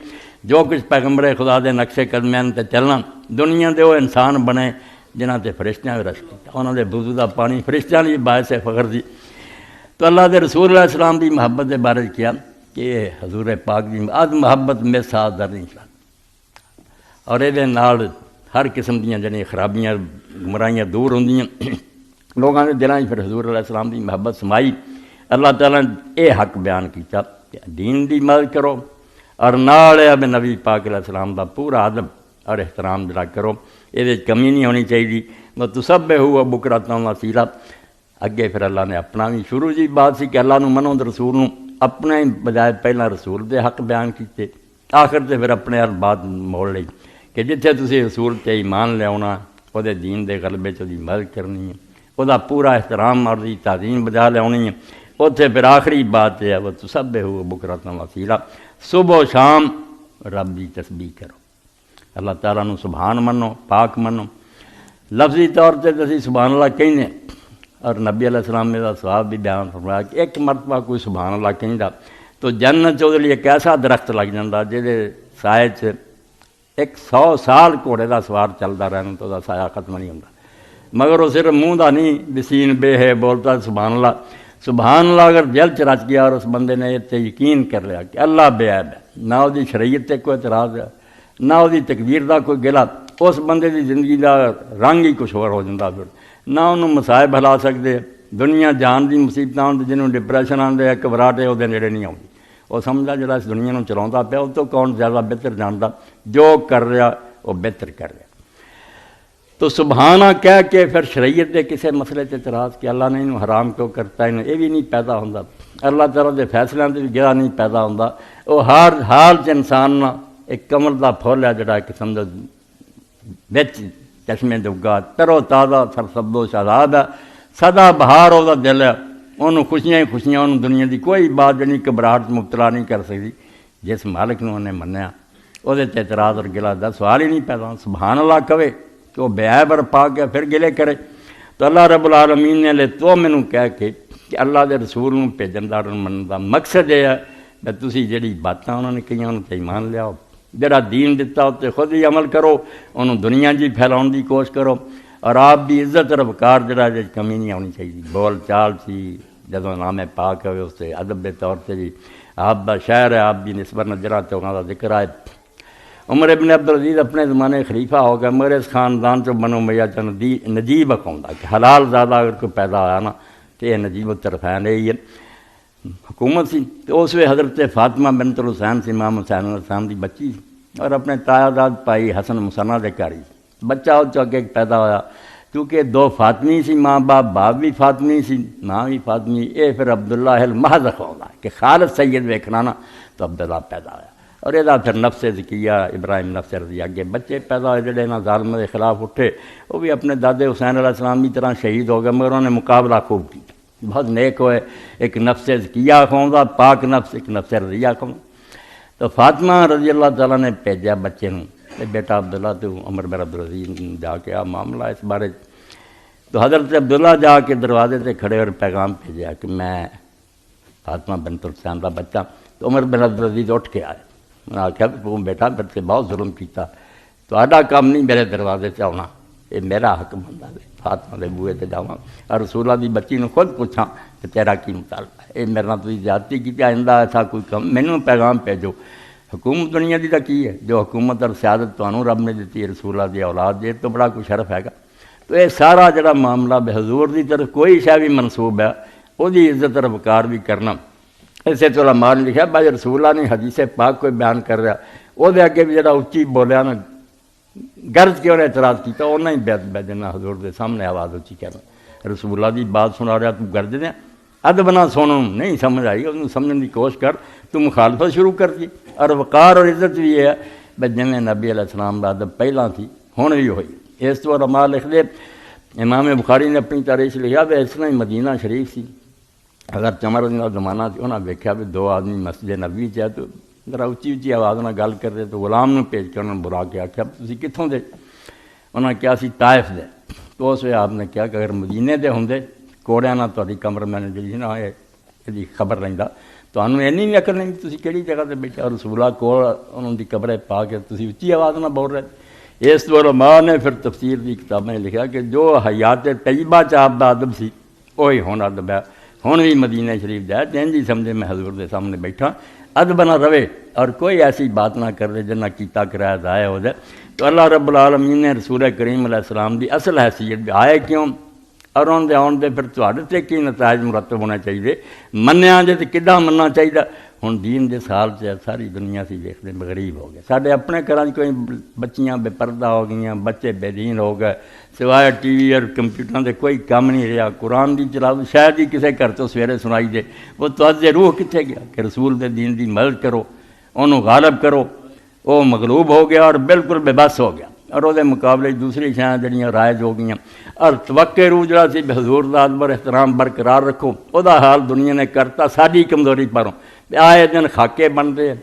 جو کچھ پیغمبر خدا دے نقشے قدمیاں تے چلنا، دنیا دے وہ انسان بنے جنہاں تے فرشتیاں بھی رش کیتا، انہاں دے وضو دا پانی فرشتیاں دی باعث فخر دی۔ تو اللہ دے رسول علیہ السلام دی محبت دے بارے کیا کہ حضور پاک دی محبت میں ساتھ در نہیں چلا، اور یہ نال ہر قسم دیاں جڑیاں خرابیاں گمراہیاں دور ہوندیاں، لوگاں دے دلاں پھر حضور علیہ السلام دی محبت سمائی۔ اللہ تعالیٰ نے یہ حق بیان کیتا کہ دین دی مدد کرو، اور نال اب نبی پاک علیہ السلام دا پورا ادب اور احترام جڑا کرو، یہ کمی نہیں ہونی چاہیے۔ وَتُسَبِّحُوهُ بُكْرَةً وَأَصِيلًا، اگے پھر اللہ نے اپنا بھی شروع جی بات سی کہ اللہ نو منو تے رسول نو، اپنے بجائے پہلا رسول دے حق بیان کیتے، آخر تے پھر اپنے ہر بات موڑ لئی کہ جتھے تسی رسول تے ایمان لے آنا، وہ دین دے غلبے چ دی مدد کرنی ہے، وہ پورا احترام اور دی تعظیم بجا لے آنی ہے، اتنے پھر آخری بات ہے وَتُسَبِّحُوهُ بُكْرَةً وَأَصِيلًا، صبح و شام رب دی تسبیح کرو، اللہ تعالیٰ نو سبحان منو، پاک منو، لفظی طور تے اسی سبحان اللہ کہنے، اور نبی علیہ السلام نے ثواب بھی بیان فرمایا کہ ایک مرتبہ کوئی سبحان اللہ کہندا تو جنت چ لیے ایک ایسا درخت لگ جاتا جہدے سائے چ 100 سال گھوڑے دا سوار چلتا رہنا تو دا سایہ ختم نہیں ہوتا، مگر وہ صرف منہ دا نہیں بسین بے ہے بولتا سبحان اللہ، سبحان اللہ اگر دل چ رچ گیا اور اس بندے نے اتنے یقین کر لیا کہ اللہ بے عیب ہے، نہ وہ شریعت تے کوئی اعتراض ہے، نہ وہ تکبیر دا کوئی گلا، اس بندے دی زندگی دا رنگ ہی کچھ اور ہو جاتا، پھر نہ انہوں مصائب ہلا سکتے، دنیا جان دی مصیبت آتے جنہوں ڈپریشن آتے گھبراہٹ وہ نیڑے نہیں آتی، وہ سمجھا جڑا اس دنیا نوں چلاوندا پیا اس تو کون زیادہ بہتر جانتا، جو کر رہا وہ بہتر کر رہا۔ تو سبحانہ کہہ کے پھر شریعت دے کسے مسئلے تے اعتراض کہ اللہ نے انہوں حرام کیوں کرتا ہے، یہ بھی نہیں پیدا ہوندا، اللہ تعالیٰ دے فیصلوں تے بھی گرا نہیں پیدا ہوندا، وہ ہر حال چ انسان نہ ایک کمل دا پھول ہے جڑا کہ سمجھو بچ چشمے دگا ترو تازہ سرسبز و شاداب ہے سدا بہار وہ دل ہے انہوں خوشیاں ہی خوشیاں انہوں دنیا دی کوئی بات جنی گھبراہٹ مبتلا نہیں کر سکتی جس مالک نے انہیں منیا وہ اعتراض اور گلا دا سوال ہی نہیں پیدا سبحان اللہ کہے کہ وہ بے عیب اور پاک ہے پھر گلے کرے تو اللہ رب العالمین نے لے تو مینوں کہہ کے کہ اللہ دے رسول نوں بھیجن دا منن دا مقصد یہ ہے کہ تسی جڑی باتاں انہوں نے کہیاں انہوں تے ایمان لیاؤ جڑا دین دتا تے خود ہی عمل کرو انہوں دنیا جی پھیلاؤن دی کوشش کرو اور آپ بھی عزت اور وقار جڑا جی کمی نہیں ہونی چاہیے بول چال سی جدوں نام پاک ہوئے اس سے ادب کے طور سے جی آپ دا شہر ہے آپ بھی نسبت نظرہ تو انہوں کا ذکر آئے عمر ابن عبدالعزیز اپنے زمانے خلیفہ ہو گیا میرے اس خاندان چو بنو میاں چا نجیب اکاؤں کہ حلال زیادہ اگر کوئی پیدا ہوا نا تو یہ نجیب الطرفین ہے حکومت سی تو اس وقت حضرت فاطمہ بنت الحسین سی امام حسین علیہ السلام دی بچی سی اور اپنے تایا داد پائی حسن مسنہ دے گھر بچہ وہ چاہے پیدا ہوا کیونکہ دو فاطمی سی ماں باپ بھی فاطمی سی ماں بھی فاطمی اے پھر عبداللہ المحض اکاؤں کہ خالد سید ویکھنا نا تو عبداللہ پیدا ہوا اور یہ پھر نفس ذکیہ ابراہیم نفس رضی اگے بچے پیدا ہوئے جڑے نہ ظالم کے خلاف اٹھے وہ بھی اپنے دادے حسین علیہ السلام کی طرح شہید ہو گئے مگر انہوں نے مقابلہ خوب کیا بہت نیک ہوئے ایک نفس ذکیہ کھاؤں پاک نفس ایک نفس رضیہ کھاؤں تو فاطمہ رضی اللہ تعالیٰ نے بھیجا بچے نوں کہ بیٹا عبداللہ تو عمر بن عبدالعزیز جا کے آ معاملہ اس بارے تو حضرت عبداللہ جا کے دروازے سے کھڑے اور پیغام بھیجا کہ میں فاطمہ بنت الحسین کا بچہ تو عمر بن عبدالعزیز اٹھ کے آئے میں نے آخیا تو بیٹا میرے سے بہت ظلم کیتا تو کام نہیں میرے دروازے سے آنا یہ میرا حق بنتا ہے فاطمہ دے بوئے تے جاواں اور رسولہ دی بچی نے خود پوچھاں کہ تیرا کی مطالبہ ہے یہ میرے نال تسی زیادتی کی آئندہ ایسا کوئی کم مینوں پیغام بھیجو حکومت دنیا دی تا کی ہے جو حکومت اور سیادت تانوں رب نے دیتی ہے رسولہ دی اولاد یہ تو بڑا کوئی شرف ہے گا تو یہ سارا جڑا معاملہ بے حضور دی طرف کوئی شے بھی منسوب ہے وہ دی عزت اور وقار بھی کرنا اسے تو علماء نے لکھا بھائی رسول اللہ نے حدیث پاک کوئی بیان کر رہا وہ دے اگے بھی جڑا اچھی بولیا نا غرض کیوں نے اعتراض کیتا انہیں ہی بیت جنا حضور دے سامنے آواز اچھی کہنا رسول اللہ دی بات سنا رہا تو غرض دیں ادب نہ سنوں نہیں سمجھ آئی انہوں سمجھنے کی کوشش کر تو مخالفت شروع کر دی اور وقار اور عزت بھی یہ ہے بھائی جنہیں نبی علیہ السلام کا ادب پہلا تھی ہوں بھی ہوئی اس تو علماء لکھ دے امام بخاری نے اپنی تاریخ لکھا بھی اس طرح ہی مدینہ شریف سی اگر چمر کا زمانہ تھی انہوں نے ویکیا بھی دو آدمی مسجد نبوی چ تو ذرا اچھی اچھی آواز نہ گل کرتے تو غلام نے بھیج کے انہوں نے بلا کے آخیا تسی کتوں دے انہوں نے کہا سی طائف دے تو اس وقت آپ نے کہا کہ اگر مدینے دے ہوں کوڑیاں نہ تاری کمر میں نے جی نا یہ خبر لینا تمہیں اینی بھی اکل نہیں تسی کہڑی جگہ تے بیٹھے اور رسولہ کول انہوں دی قبریں پا کے تسی اچھی آواز نہ بول رہے اس تو علماء نے پھر تفسیر دی کتابیں لکھا کہ جو حیات طیبہ چ آپ دا ادب سی وہی ہون ادب ہے ہوں بھی مدینہ شریف جائے تو انجی سمجھے میں حضور دے سامنے بیٹھا ادب نہ رہے اور کوئی ایسی بات نہ کر دے جنہ کیتا کرایا ضائع ہو جائے تو اللہ رب العالمین نے رسول کریم علیہ السلام دی اصل حیثیت بھی آئے کیوں اور ان دے آن دے پھر تواڈے تے کی نتائج مرتب ہونا چاہیے منیا جے تے کداں مننا چاہیے ہن دین دے سال سے ساری دنیا سی دیکھتے غریب ہو گئے ساڈے اپنے گھراں کوئی بچیاں بے پردہ ہو گئیاں بچے بے دین ہو گئے سوائے ٹی وی اور کمپیوٹراں دے کوئی کام نہیں رہا قرآن دی چلاؤ شاید ہی کسے گھر تو سویرے سنائی دے وہ توجہ روح کتنے گیا کہ رسول دے دین دی مدد کرو انہوں غالب کرو وہ مغلوب ہو گیا اور بالکل بے بس ہو گیا اور وہ مقابلے دوسری شاید جڑیاں رائج ہو گئی اور توقع روح جڑا سی حضور دا ادب احترام برقرار رکھو وہ حال دنیا نے کرتا ساری کمزوری پروں آئے دن خاکے بنتے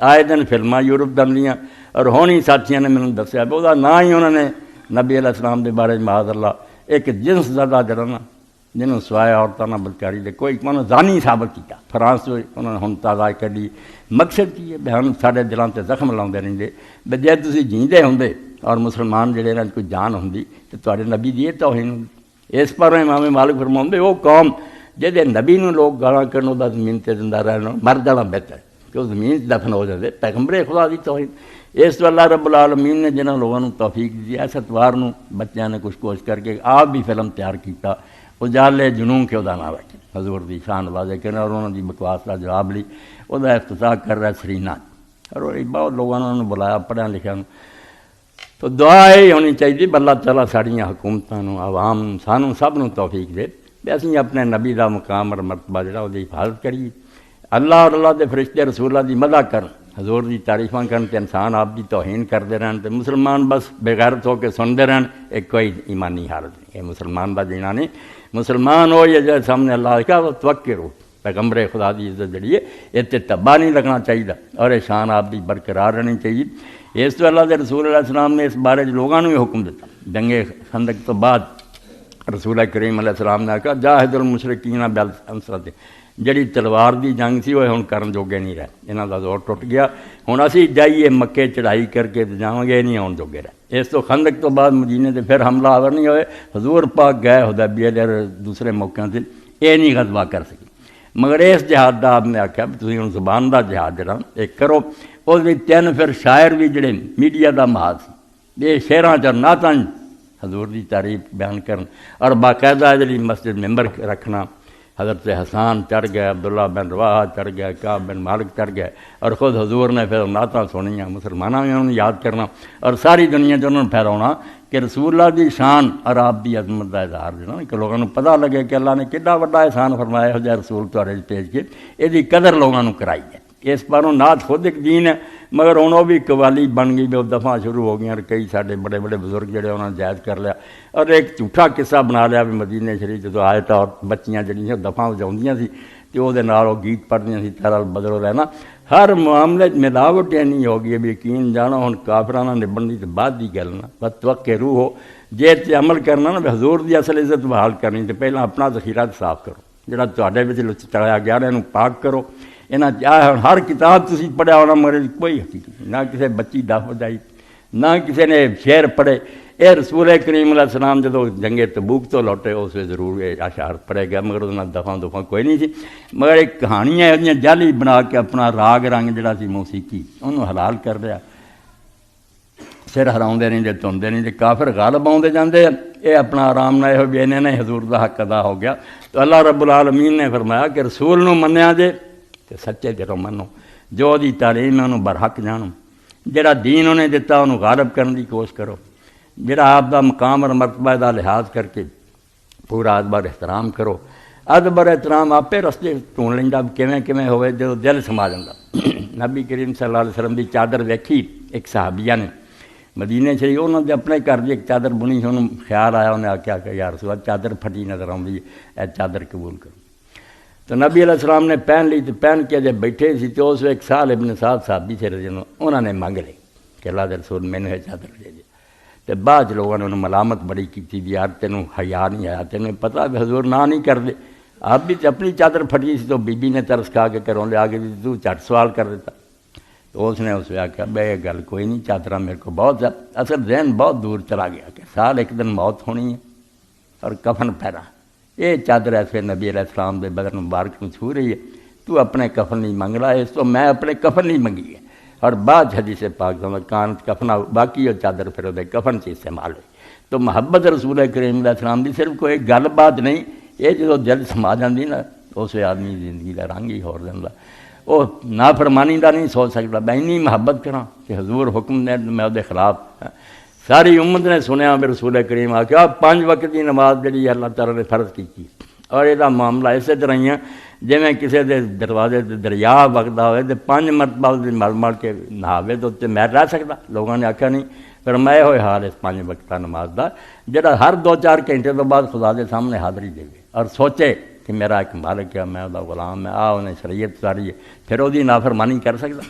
آئے دن فلماں یورپ بنਦੀਆਂ اور ہونی ساتھیاں نے مینوں دسیا وہ نا ہی انہوں نے نبی علیہ السلام دے بارے معاذ اللہ ایک جنس زدہ جڑا نا جنہوں سوائے عورتوں نہ بدکاری دے کوئی انہوں زانی ثابت کیا فرانس انہوں نے ہن تازہ کڈی مقصد کی ہے بھی ہم سارے دلاں تے زخم لاؤندے رہندے بھی جے تسی جیندے ہوندے اور مسلمان جڑے نال کوئی جان ہوندی تے تواڈے نبی دی توہین ہوندی اس پر امام مالک فرماؤندے وہ قوم جہدے نبی نوں لوگ گالاں کرن دا زمین تے زندہ رہنا مر جانا بہتر کہ زمین دفن ہو جاندے پیغمبر خدا دی توہین اس تو اللہ رب العالمین نے جنہاں لوگوں نوں توفیق دی اس اتوار نوں بچیاں نے کچھ کوشش کر کے آپ بھی فلم تیار کیتا اجالے جنون کے دا نام رکھے حضور دی شان واضح کرنا اور انہوں دی بکواس کا جواب لی وہ افتتاح کر رہا سرینا اور بہت لوگوں نے انہوں نے بلایا پڑھیا لکھا تو دعا یہ ہونی چاہیے اللہ تعالیٰ ساڑیاں حکومتوں عوام سانوں سب نوں توفیق دے بھی اسی اپنے نبی دا مقام اور مرتبہ جڑا وہ حفاظت کریے اللہ اور اللہ دے فرشتے رسولہ دی مدح کرن، حضور دی تعریفاں کرن تے انسان آپ دی توہین کردے رہن تے مسلمان بس بغیرت ہو کے سندے رہن، ایک کوئی ایمانی حالت نہیں، یہ مسلمان دا جینا نہیں۔ مسلمان ہو یا جائے سامنے اللہ کا وہ توقر ہو، پیغمبر خدا دی عزت جڑی ہے یہ تے تباہ نہیں لگنا چاہیے اور یہ شان آپ دی برقرار رہنی چاہیے۔ اس تو اللہ دے رسول علیہ السلام نے اس بارے لوگوں نے بھی حکم دیتا، جنگ خندق تو بعد رسول کریم علیہ السلام نے کہا جاہد المشرکین بالانصرۃ، جڑی تلوار دی جنگ سی وہ ہن کرن جوگے نہیں رہے، انہاں دا زور ٹوٹ گیا، ہن اسی جائیے مکے چڑھائی کر کے جاواں گے نہیں آن جوگے رہے۔ اس تو خندق تو بعد مدینے تے پھر حملہ آور نہیں ہوئے، حضور پاک گئے حدیبیہ دے دوسرے موقعوں سے یہ نہیں غزوہ کر سکی، مگر اس جہاد دا آپ نے آکھیا تسی ہن زبان دا جہاد جڑا ایک کرو، اس وچ تین پھر شاعر بھی جڑے میڈیا دا محاذ سی، یہ شعراں چ نعتاں حضور دی تعریف بیان کرن اور باقاعدہ جڑی مسجد ممبر رکھنا، حضرت حسان چڑھ گئے، عبداللہ بن رواحہ چڑھ گئے، کعب بن مالک چڑھ گئے، اور خود حضور نے پھر نعتاں سنیاں، مسلمانوں نے انہوں یاد کرنا اور ساری دنیا چ انہوں نے پھیلاؤنا کہ رسول اللہ دی شان اور آپ دی عظمت کا اظہار دینا کہ لوگوں کو پتہ لگے کہ اللہ نے کڈا وڈا احسان فرمایا ہو جائے رسول تہاڈے بھیج کے، یہ قدر لوگوں کو کرائی ہے۔ اس پاروں نعت خود ایک دین ہے، مگر ہوں وہ بھی قوالی بن گئی، وہ دفعہ شروع ہو گئی اور کئی سارے بڑے بڑے بزرگ جڑے انہوں نے جائز کر لیا اور ایک جھوٹا قصہ بنا لیا بھی مدینے شریف جدو آئے تھا اور بچیاں جڑیاں دفعہ وجاؤندیاں سی تے وہ نال گیت پڑھدیاں سی تیرا بدلو رہنا، ہر معاملے ملاوٹ نہیں ہوگی، اب یقین جانو ہن کافرانہ نبڑن دی تے بعد دی گل نہ بس توقع روح ہو، جے تے عمل کرنا نا حضور دی اصل عزت بحال کرنی تے پہلاں اپنا ذخیرہ صاف کرو، جڑا تہاڈے وچ چڑھایا گیا انہوں پاک کرو۔ یہاں چاہے ہر کتاب تسی پڑھیا ہونا مگر کوئی حقیقت نہیں، نہ کسی بچی دف بجائی، نہ کسی نے شعر پڑھے۔ اے رسول کریم علیہ السلام جدو جنگ تبوک تو لوٹے اس میں ضرور یہ اشعار پڑھے گیا، مگر انہوں نے دفعہ کوئی نہیں سی، مگر ایک کہانیاں یہ جعلی بنا کے اپنا راگ رنگ جڑا سی موسیقی انہوں حلال کر دیا، سر ہراؤندے نہیں دے توندے نہیں دے، کافر غالب آؤندے جاندے، یہ اپنا آرام نہ ہو بھی انہیں نہیں حضور دا حق ادا ہو گیا۔ تو اللہ رب العالمین نے فرمایا کہ رسول نو منیا جے کہ سچے دلوں منو، جو دی تعلیم ہے انہوں برحق جانو، جڑا دین انہیں دیتا انہوں غالب کرنے دی کوشش کرو، جڑا آپ دا مقام اور مرتبہ دا لحاظ کر کے پورا ادب احترام کرو۔ ادب احترام آپے رستے ٹون لیندا کیویں ہوئے جو دل سما جاندا۔ نبی کریم صلی اللہ علیہ وسلم دی چادر ویکھی ایک صحابیہ نے مدینے شریف، انہوں نے اپنے گھر دی ایک چادر بنی، انہوں خیال آیا، انہیں آخیا کہ یا رسول اللہ چادر پھٹی نظر آؤندی ہے، اے چادر قبول کرو۔ تو نبی علیہ السلام نے پہن لی، تو پہن کے جب بیٹھے سی تو اس ایک سال ابن سعد صحابی سے رضی اللہ عنہ انہوں نے مانگ لے کہ اللہ کے رسول میں نے چادر دے دے، تو بعد لوگوں نے انہوں ملامت بڑی کی تھی بھی یار تینوں حیا نہیں آیا، تینوں پتہ بھی حضور نہ نہیں کر دے، آپ بھی اپنی چادر پھٹی سی تو بی بی نے ترس کھا کے گھروں لے آ کے تو چٹ سوال کر دیتا، تو اس نے اس سے آخیا بے گل کوئی نہیں، چادر میرے کو بہت اصل ذہن بہت دور چلا گیا کہ سال ایک دن موت ہونی ہے اور کفن پہنا، یہ چادر ایسے نبی علیہ السلام دے بدن مبارک میں چھو رہی ہے، تو اپنے کفن نہیں منگ رہا ہے، اس تو میں اپنے کفن نہیں منگی ہے، اور بعد حدیث پاک کانت کفنا باقی اور چادر پھر وہ کفن سے استعمال ہوئی۔ تو محبت رسول کریم علیہ السلام دی صرف کوئی گل بات نہیں، یہ جو دل سما جاندی نا اس آدمی زندگی کا رنگ ہی ہور دینا، وہ نافرمانی دا نہیں سوچ سکتا میں اینی محبت کراں کہ حضور حکم نے میں وہ خلاف۔ ساری امت نے سنیا بھی رسول کریم آ کے 5 وقت کی نماز جڑی اللہ تعالیٰ نے فرض کی، اور یہ معاملہ اسی طرح ہی ہے جی میں کسی دے دروازے دریا وگدا ہوئے تو 5 مرتبہ مل مل کے نہاوے تو میں رہ سکتا، لوگوں نے آخیا نہیں، فرمایا ہوئے حال اس 5 وقت نماز دا جڑا ہر 2-4 گھنٹے تو بعد خدا دے سامنے حاضری دے اور سوچے کہ میرا ایک مالک ہے، میں وہ غلام ہے، انہیں شریعت اتاری ہے، پھر وہ نافرمانی کر سکتا؟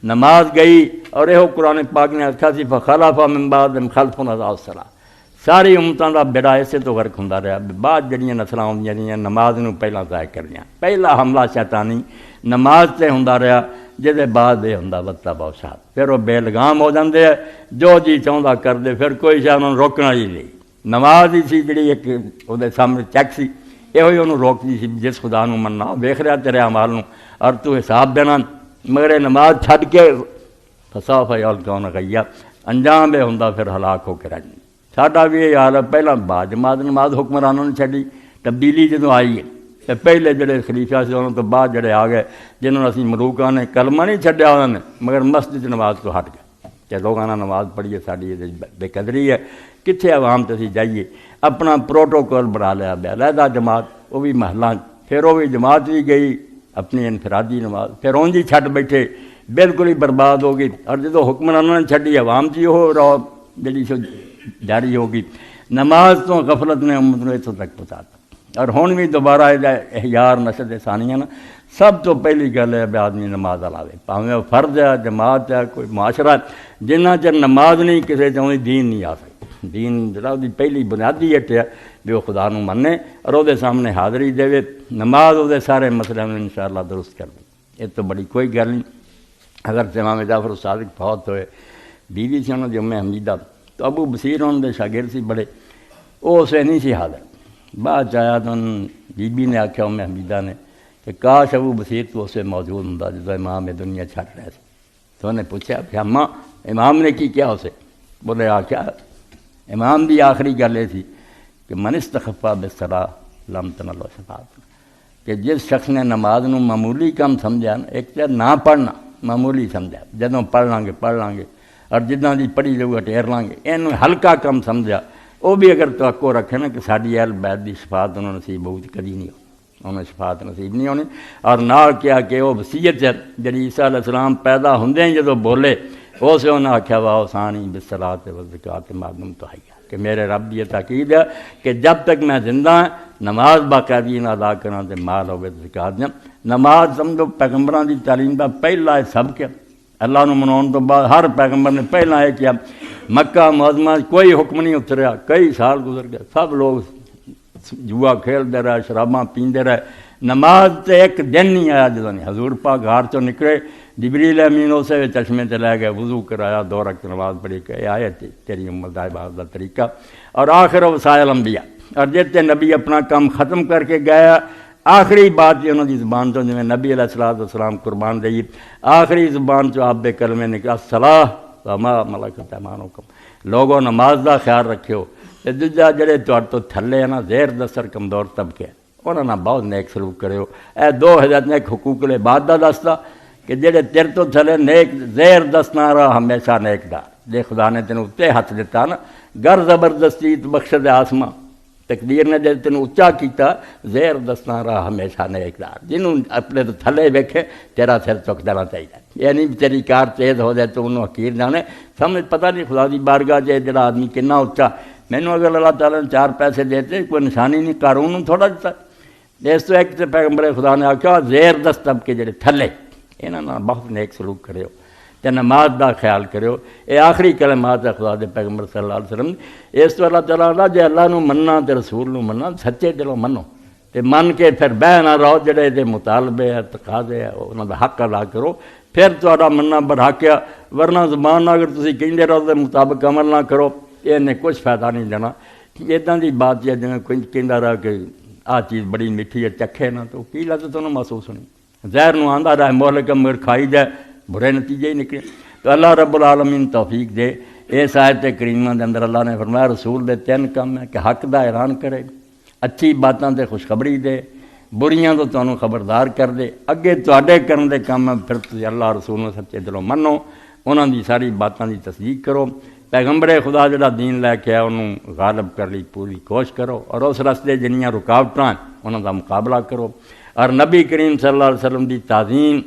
نماز گئی اور یہ قرآن پاک نے آخیا سی فخلف من بعدہم خلف اضاعوا الصلاۃ، ساری امتوں کا بیڑا اسے تو غرق ہوندا رہا، بعد جڑیاں نسلاں آਉਂਦੀਆਂ رਹੀਆਂ نماز نوں پہلاں ضائع کردیاں، پہلا حملہ شیطانی نماز تے ہوندا رہا، جہدے بعد یہ ہوندا واتبعوا الشہوات، پھر وہ بے لگام ہو جاندے ہیں، جو جی چاہندا کردے، پھر کوئی شے انہوں روکنا ہی نہیں۔ نماز ہی سی جڑی ایک وہ سامنے چیک سی، یہ انہوں روکتی سی جس خدا نوں مننا ویکھ رہا تیرے اعمال نوں اور تو حساب دینا، مگر نماز چھڈ کے فسوف یلقون غیا، انجام یہ ہوندا پھر ہلاک ہو کے رہ جاندے۔ ساڈا بھی یہ حال ہے، پہلا با جماعت نماز حکمرانوں نے چھڈی، تبدیلی جدوں آئی ہے تو پہلے جڑے خلیفہ سے انہوں تو بعد جڑے آ گئے جنہوں نے اسی ملوکاں نے کلمہ نہیں چھڈیا انہوں نے، مگر مسجد نماز تو ہٹ گئے کہ لوگاں نے نماز پڑھیے، ساری بے قدری ہے، کتنے عوام تے اسی جائیے، اپنا پروٹوکول بنا لیا، علیحدہ جماعت وہ بھی محلہ، پھر وہ بھی جماعت بھی گئی، اپنی انفرادی نماز پھر اونج ہی چھڈ بیٹھے بالکل ہی برباد ہو گئی، اور جدو حکمرانوں نے چھڈی عوام جی وہ رو جڑی سو جاری ہو گئی۔ نماز تو غفلت نے امت نو اتوں تک پہنچاتا، اور ہن بھی دوبارہ احیار نشد ثانیہ نا سب تو پہلی گل ہے بھی آدمی نماز لاوے، پاویں وہ فرض ہے جماعت ہے کوئی معاشرہ ہے، جنہ چر نماز نہیں کسی چاہیے دین نہیں آ سکتا۔ دین جڑا دی پہلی بنیادی اٹ ہے بھی وہ خدا نو منے اور وہ سامنے حاضری دے، نماز وہ سارے مسئلے میں انشاءاللہ درست کر دے۔ یہ تو بڑی کوئی گل نہیں۔ اگر امام جعفر الصادق فوت ہوئے، بیوی سی انہوں نے ام حمیدہ، تو ابو بصیر انہوں دے شاگرد سی بڑے، وہ اسے نہیں سی حاضر۔ بعد آیا تو بی بی نے آخیا ام حمیدہ نے کہ کاش ابو بصیر تو اسے موجود ہوں جدو امام دنیا چھٹ رہے تھے۔ تو انہیں پوچھا کہ اماں امام نے کی کیا اسے؟ بولے آخیا امام دی آخری گل یہ تھی کہ من استخفا بالصلاۃ لم تنل شفاعت، کہ جس شخص نے نماز نو معمولی کم سمجھا نا، ایک تو نہ پڑھنا معمولی سمجھا، جدوں پڑھ لیں گے اور جداں دی پڑھی جاؤ ٹیر لیں گے، یہ ہلکا کم سمجھا، وہ بھی اگر توقع رکھے نا کہ ساری اہل بیت دی شفاعت انہوں نصیب ہوئی کدی نہیں ہو، انہیں شفاعت نصیب نہیں ہونی۔ اور نال کیا کہ وہ وصیت ہے جڑی عیسیٰ علیہ السلام پیدا ہوندے ہی جدوں بولے اسے انہیں آخیا وا اوصانی بالصلاۃ والزکوٰۃ ما دمت حیا، کہ میرے رب یہ تاکید ہے کہ جب تک میں زندہ ہوں نماز باقاعدگی نال ادا کرنا تے مال ہوے زکوٰۃ دیں۔ نماز سمجھو پیغمبراں دی تعلیم دا پہلا سبق ہے، اللہ نو مناؤن تو بعد ہر پیغمبر نے پہلا یہ کیا، مکہ معظمہ کوئی حکم نہیں اتریا، کئی سال گزر گئے، سب لوگ جوا کھیلتے رہے، شراباں پیندے رہے، نماز تے ایک دن نہیں آیا جدوں نہیں حضور پاک غار چوں نکلے، جبریل امین اسے چشمے تے لے گئے، وضو کرایا، 2 رکعت نماز پڑھی کہ آئے تیری امت دا عبادت دا طریقہ، اور آخر وسائل انبیاء، اور جتنے نبی اپنا کام ختم کر کے گیا، آخری بات یہ انہوں دی زبان چوں جویں نبی علیہ السلام قربان دئی، آخری زبان چوں آپ دے کلمے نکلا الصلاۃ وما ملکت ایمانکم، لوگوں نماز دا خیال رکھیو۔ تے دوجا جڑے تہاڈے تو تھلے نا زیر دستر کمزور طبقے انہاں نال بہت نیک سلوک کریو۔ اے 2 حضرت نے ایک حقوق العباد دا دستا کہ جڑے تیرے تو تھلے نیک زیر دستنا رہا ہمیشہ نیک دار، جے خدا نے تینوں اتے ہاتھ دیتا نا گر زبردستی بخشد آسماں، تقدیر نے جے تینوں اچا کیتا زیر دستنا رہا ہمیشہ نیک دار، جنہوں اپنے تو تھلے ویکھے تیرا سر چک دینا چاہیے، یعنی تیری کار تیز ہو جائے تو انہوں حقیر جانے سمجھ پتہ نہیں خدا دی بارگاہ جے جڑا آدمی کنا اچا۔ مینوں اگر اللہ تعالیٰ نے 4 پیسے دیتے کوئی نشانی نہیں، قارون تھوڑا دیتا، اس تو ایک تے پیغمبر خدا نے آکھا زیر دست طبقے جڑے تھلے انہاں نال بہت نیک سلوک کریو تے نماز دا خیال کریو۔ اے آخری کلمات ہے خدا دے پیغمبر صلی اللہ علیہ وسلم۔ اس تو اللہ تعالیٰ دا جے اللہ نو مننا تے رسول نو مننا سچے دلوں منو تے من کے پھر بہ نہ رہو، جڑے دے مطالبے ہے تقاضے ہے انہاں دا حق ادا کرو، پھر تہاڈا مننا برحق ہے، ورنہ زبان نال اگر تسی کہندے رہو دے مطابق عمل نہ کرو یہ کچھ فائدہ نہیں دینا۔ اداں دی بات ہے جویں کوئی کہندا رہا کہ آ چیز بڑی میٹھی ہے چکھے نہ تو کی لذت انہوں محسوس ہونی، زہر نو آندا رہے مہلک مگر کھائی جائے برے نتیجے ہی نکلے۔ تو اللہ رب العالمین توفیق دے۔ اس آیت کریمہ دے اندر اللہ نے فرمایا رسول دے 3 کام ہے کہ حق دا اعلان کرے، اچھی باتاں تے خوشخبری دے، بریاں تو تانوں خبردار کر دے، اگے تواڈے کرن دے کام پھر تسی اللہ رسول نو سچے دلوں منو، انہاں دی ساری باتاں دی تصدیق کرو، پیغمبر خدا جڑا دین لے کے آیا انہوں غالب کر لی پوری کوشش کرو، اور اس راستے جنیاں رکاوٹاں انہاں دا مقابلہ کرو، اور نبی کریم صلی اللہ علیہ وسلم دی تعظیم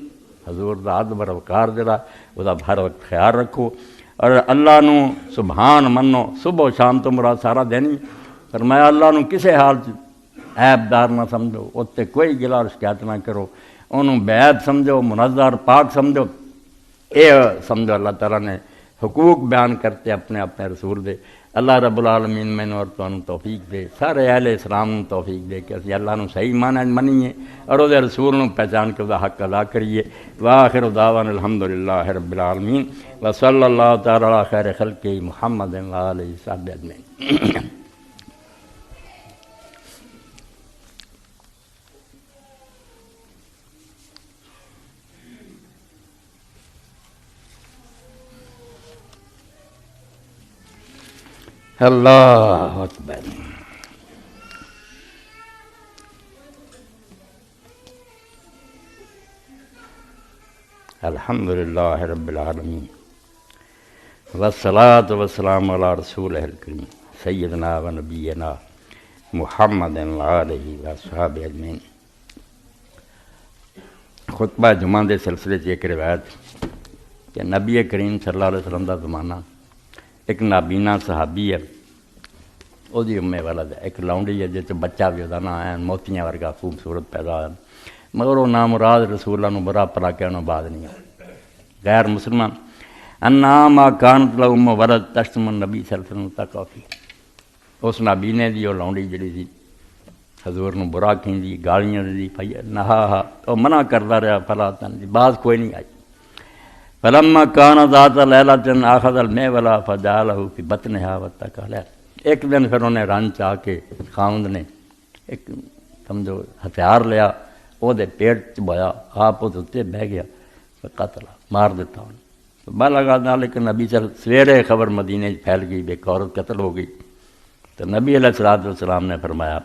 حضور دا ادب اور وقار جڑا وہ ہر وقت خیال رکھو، اور اللہ نو سبحان منو، صبح و شام تو مراد سارا دن ہی، فرمایا اللہ نو کسے حال عیب دار نہ سمجھو، اتنے کوئی گلا اور شکایت نہ کرو، انہوں بے عیب سمجھو، منزہ اور پاک سمجھو۔ اے سمجھو اللہ تعالیٰ نے حقوق بیان کرتے اپنے رسول دے۔ اللہ رب العالمین مینوں اور تانوں توفیق دے، سارے اہل اسلام نوں توفیق دے کہ اسی اللہ نوں صحیح معنی منیے اور وہ رسول نوں پہچان کے وہ حق ادا کریے۔ وآخر دعوانا الحمدللہ رب العالمین وصلی اللہ تعالی علی خیر خلقہ محمد وآلہ وصحبہ اجمعین۔ اللہ اکبر۔ الحمدللہ رب العالمین والصلاة والسلام علی رسولہ الکریم سیدنا و نبینا محمد وآلہ وصحبہ اجمعین۔ خطبہ جمعہ دے سلسلے ایک روایت کہ نبی کریم صلی اللہ علیہ وسلم دا زمانہ ایک نابینا صحابی ہے، وہ ولد ہے، ایک لونڈی ہے جس بچہ بھی وہ نہ ہے موتیاں ورگا خوبصورت پیدا ہوا، مگر وہ نامراد رسول اللہ برا پلا کہنے بعد نہیں ہے، غیر مسلمان انعام کانت لہم ولد تشتم النبی صلی اللہ علیہ وسلم تکافی، اس نابینے دی وہ لونڈی جڑی سی حضور نو برا کھیندی گالیاں دی نہا تو منع کرتا رہا فلا تن بعض کوئی نہیں آئی، فلما کان ذات لیلۃ اخذ المیولا فجعلہ فی بطنہا واتقى، ایک دن پھر انہیں رن چاہ کے خاوند نے ایک سمجھو ہتھیار لیا وہ دے پیٹ چبایا، آپ اس اتنے بہ گیا، قتل مار دیتا انہیں بالغ، لیکن نبی سویرے خبر مدینے پھیل گئی ایک عورت قتل ہو گئی، تو نبی علیہ الصلوۃ والسلام نے فرمایا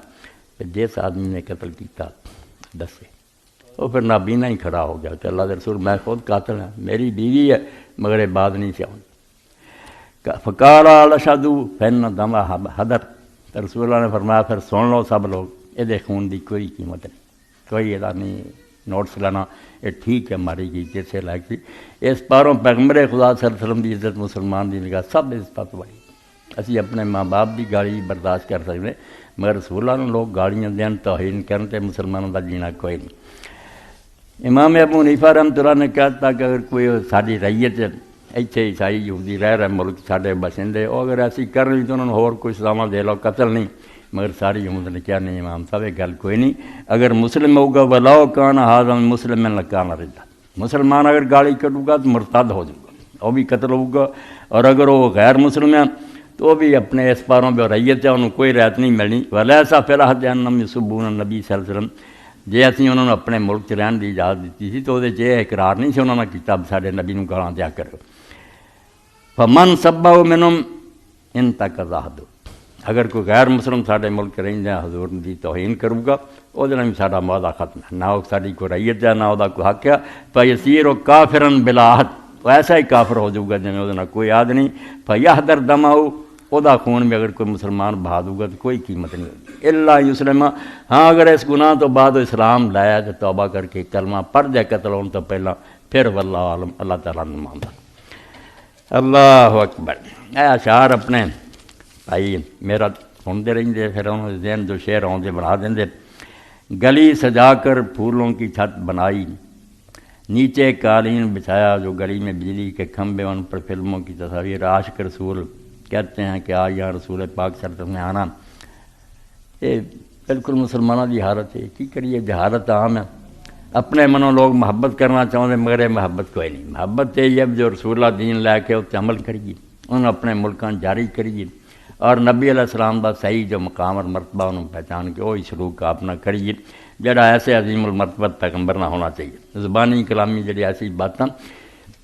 کہ جس آدمی نے قتل کیتا دسے، وہ پھر نابینا ہی کھڑا ہو گیا کہ اللہ کے رسول میں خود قاتل ہوں، میری بیوی ہے مگر یہ بات نہیں سے آؤں، فقال الاشہدو فإن دم حدر، تو رسول اللہ نے فرمایا پھر سن لو سب لوگ، یہ خون دی کوئی قیمت نہیں، کوئی یہ نہیں نوٹس لینا، یہ ٹھیک ہے ماری گئی جیسے لائق تھی، اس پاروں پیغمبر خدا صلی اللہ علیہ وسلم دی عزت مسلمان دی نگاہ سب عزت بڑی، اسی اپنے ماں باپ دی گالی برداشت کر سکتے مگر رسول اللہ نے لوگ گالیاں دین توہین کرن تے مسلمانوں دا جینا کوئی نہیں۔ امام ابو حنیفہ رحمۃ اللہ نے کہتا کہ اگر کوئی ساری ریت ایتھے عیسائی یہودی رہ رہے ملک ساڈے بسندے وہ اگر ایسی کر رہی تو انہوں نے ہور کوئی سزاواں دے لو، قتل نہیں، مگر ساری امت نے کیا نہیں امام صاحب یہ گل کوئی نہیں، اگر مسلم ہوگا ولاؤ کان ھذا مسلم لکان ردا، مسلمان اگر گالی کٹو گا تو مرتد ہو جائے گا، وہ بھی قتل ہوگا، اور اگر وہ غیر مسلم ہے تو بھی اپنے اس پاروں پہ ریت ہے انہوں کوئی رعایت نہیں ملنی، ولیسا فی العہد انہم یسبون النبی صلی اللہ علیہ وسلم، جے اسی انہوں نے اپنے ملک رہن دی اجازت دیتی سی تو وہ اقرار نہیں سی انہوں نے کیتا سارے نبی نوں گالاں دیا کرو، فمن سبہ منہم انتقضہ، اگر کوئی غیر مسلم سارے ملک رہندے حضور دی توہین کرو گا وہ بھی سارا معاہدہ ختم ہے، نہ وہ ساری کوئی ریت ہے نہ وہ کوئی حق ہے، فیصیر کافرا بلا عہد، وہ ایسا ہی کافر ہو جائے گا جنہیں وہ کوئی عہد نہیں، فیحذر دمہ، وہ خون بھی اگر کوئی مسلمان بہا دوں گا تو کوئی قیمت نہیں ہوگی، الا یسلم، ہاں اگر اس گناہ تو بعد اسلام لایا تو توبہ کر کے کلمہ پڑھ جائے قتل ہونے تو پہلا، پھر واللہ عالم اللہ تعالیٰ نے مانتا۔ اللہ اکبر، اے اشعار اپنے بھائی میرا سنتے رہتے پھر انہوں نے ذہن جو شعر آؤں بنا دیں، گلی سجا کر پھولوں کی چھت بنائی، نیچے قالین بچھایا جو گلی میں بجلی کے کھمبے ان پر فلموں کی تصاویر، عاشق رسول کہتے ہیں کہ یا رسول پاک صلی اللہ علیہ وسلم نے آنا، یہ بالکل مسلمانوں کی حالت ہے، کی کریے جہالت عام ہے، اپنے منوں لوگ محبت کرنا چاہتے مگر یہ محبت کوئی نہیں، محبت یہ ہے جو رسول اللہ دین لے کے اتنے عمل کریے، انہوں اپنے ملکاں جاری کریے، اور نبی علیہ السلام دا صحیح جو مقام اور مرتبہ انہوں پہچان کے وہی سلوک آپ نہ کریے، جڑا ایسے عظیم المرتبت پیغمبر نہ ہونا چاہیے، زبانی کلامی جڑی ایسی باتاں،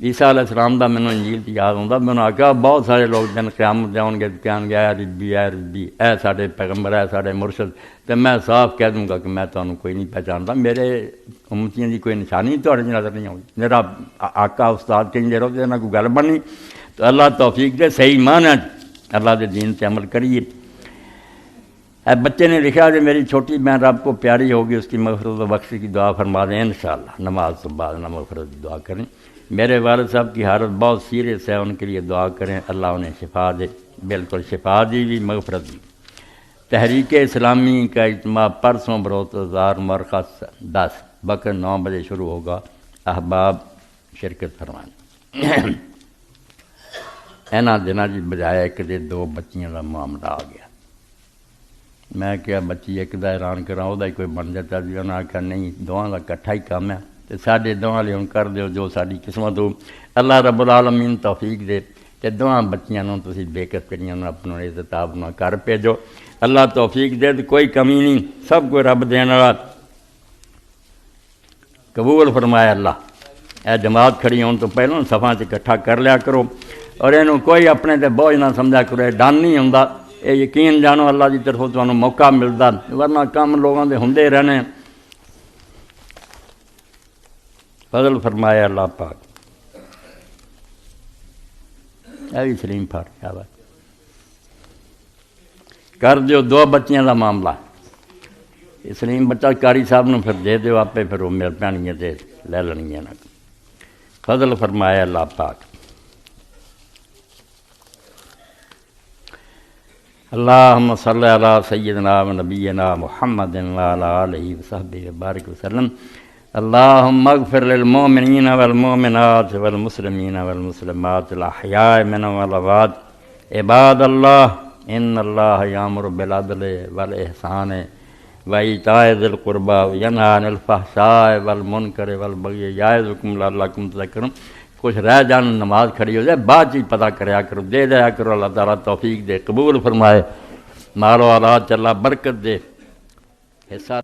عیسیٰ علیہ السلام دا مینوں انجیل تی یاد ہوندا، میں نے آکھیا بہت سارے لوگ جن قیامت آؤ گے کہن گے اے ربی اے ساڈے پیغمبر اے ساڈے مرشد، تو میں صاف کہہ دوں گا کہ میں تمہیں کوئی نہیں پہچانتا، میرے امتیاں دی کوئی نشانی تہاڈے نظر نہیں آؤں، میرا آقا استاد کہیں دے رہو تو نہ کوئی گل بننی، تو اللہ توفیق دے صحیح معنی اللہ دے دین سے عمل کریے۔ اے بچے نے لکھا کہ میری چھوٹی بہن رب کو پیاری ہوگی، اس کی مغفرت و بخشش کی دعا فرما دیں انشاءاللہ، نماز تو بعد نہ مغفرت کی دعا کریں۔ میرے والد صاحب کی حالت بہت سیریس ہے، ان کے لیے دعا کریں، اللہ انہیں شفا دے، بالکل شفا دی بھی مغفرت دی۔ تحریک اسلامی کا اجتماع پرسوں بروزگار مرکز 10 وقت 9 بجے شروع ہوگا، احباب شرکت فرمائیں۔ اینا دنوں کی بجائے ایک دے 2 بچیاں کا معاملہ آ گیا، میں کیا بچی ایک دا اعلان کراں وہ کوئی بن جاتا جی، انہوں نے آخیا نہیں دونوں کا کٹھا ہی کام ہے، تو ساڈے دونوں لیے ہوں کر دیو جو ساری قسمت ہو، اللہ رب العالمین توفیق دے، تے دونوں بچیاں نوں تسی بے قدر کریاں اپنا عزتاب نہ کر بھیجو، اللہ توفیق دے، تو کوئی کمی نہیں، سب کوئی رب دین والا، قبول فرمایا اللہ۔ اے جماعت کھڑی ہون تو پہلوں صفاں سے اکٹھا کر لیا کرو، اور اینوں کوئی اپنے تے بوجھ نہ سمجھا کرو، ڈن نہیں ہوندا، یہ یقین جانو اللہ کی طرف تمہیں موقع ملتا، ورنہ کام لوگوں کے ہوندے رہنے۔ فضل فرمایا اللہ پاک، اے بھی سلیم پھاڑ کیا بات کر دیو، 2 بچیاں کا معاملہ، سلیم بچہ کاری صاحب نے پھر دے دیو، آپ پھر وہ مل پینگیاں تے لے لینی ہے فضل فرمایا اللہ پاک اللہم صلی علی سیدنا و نبینا محمد وعلی آلہ وصحبہ وبارک وسلم اللہم اغفر للمؤمنین والمؤمنات والمسلمین والمسلمات الاحیاء منهم والاموات عباد اللہ ان اللہ یامر بالعدل والاحسان وایتاء ذی القربی وینہی عن الفحشاء والمنکر والبغی یعظکم لعلکم تذکرون کچھ رہ جان نماز کھڑی ہو جائے بعد چیز پتہ کریا کرو دے دیا کرو اللہ تعالیٰ توفیق دے قبول فرمائے مال و اولاد اللہ برکت دے حصہ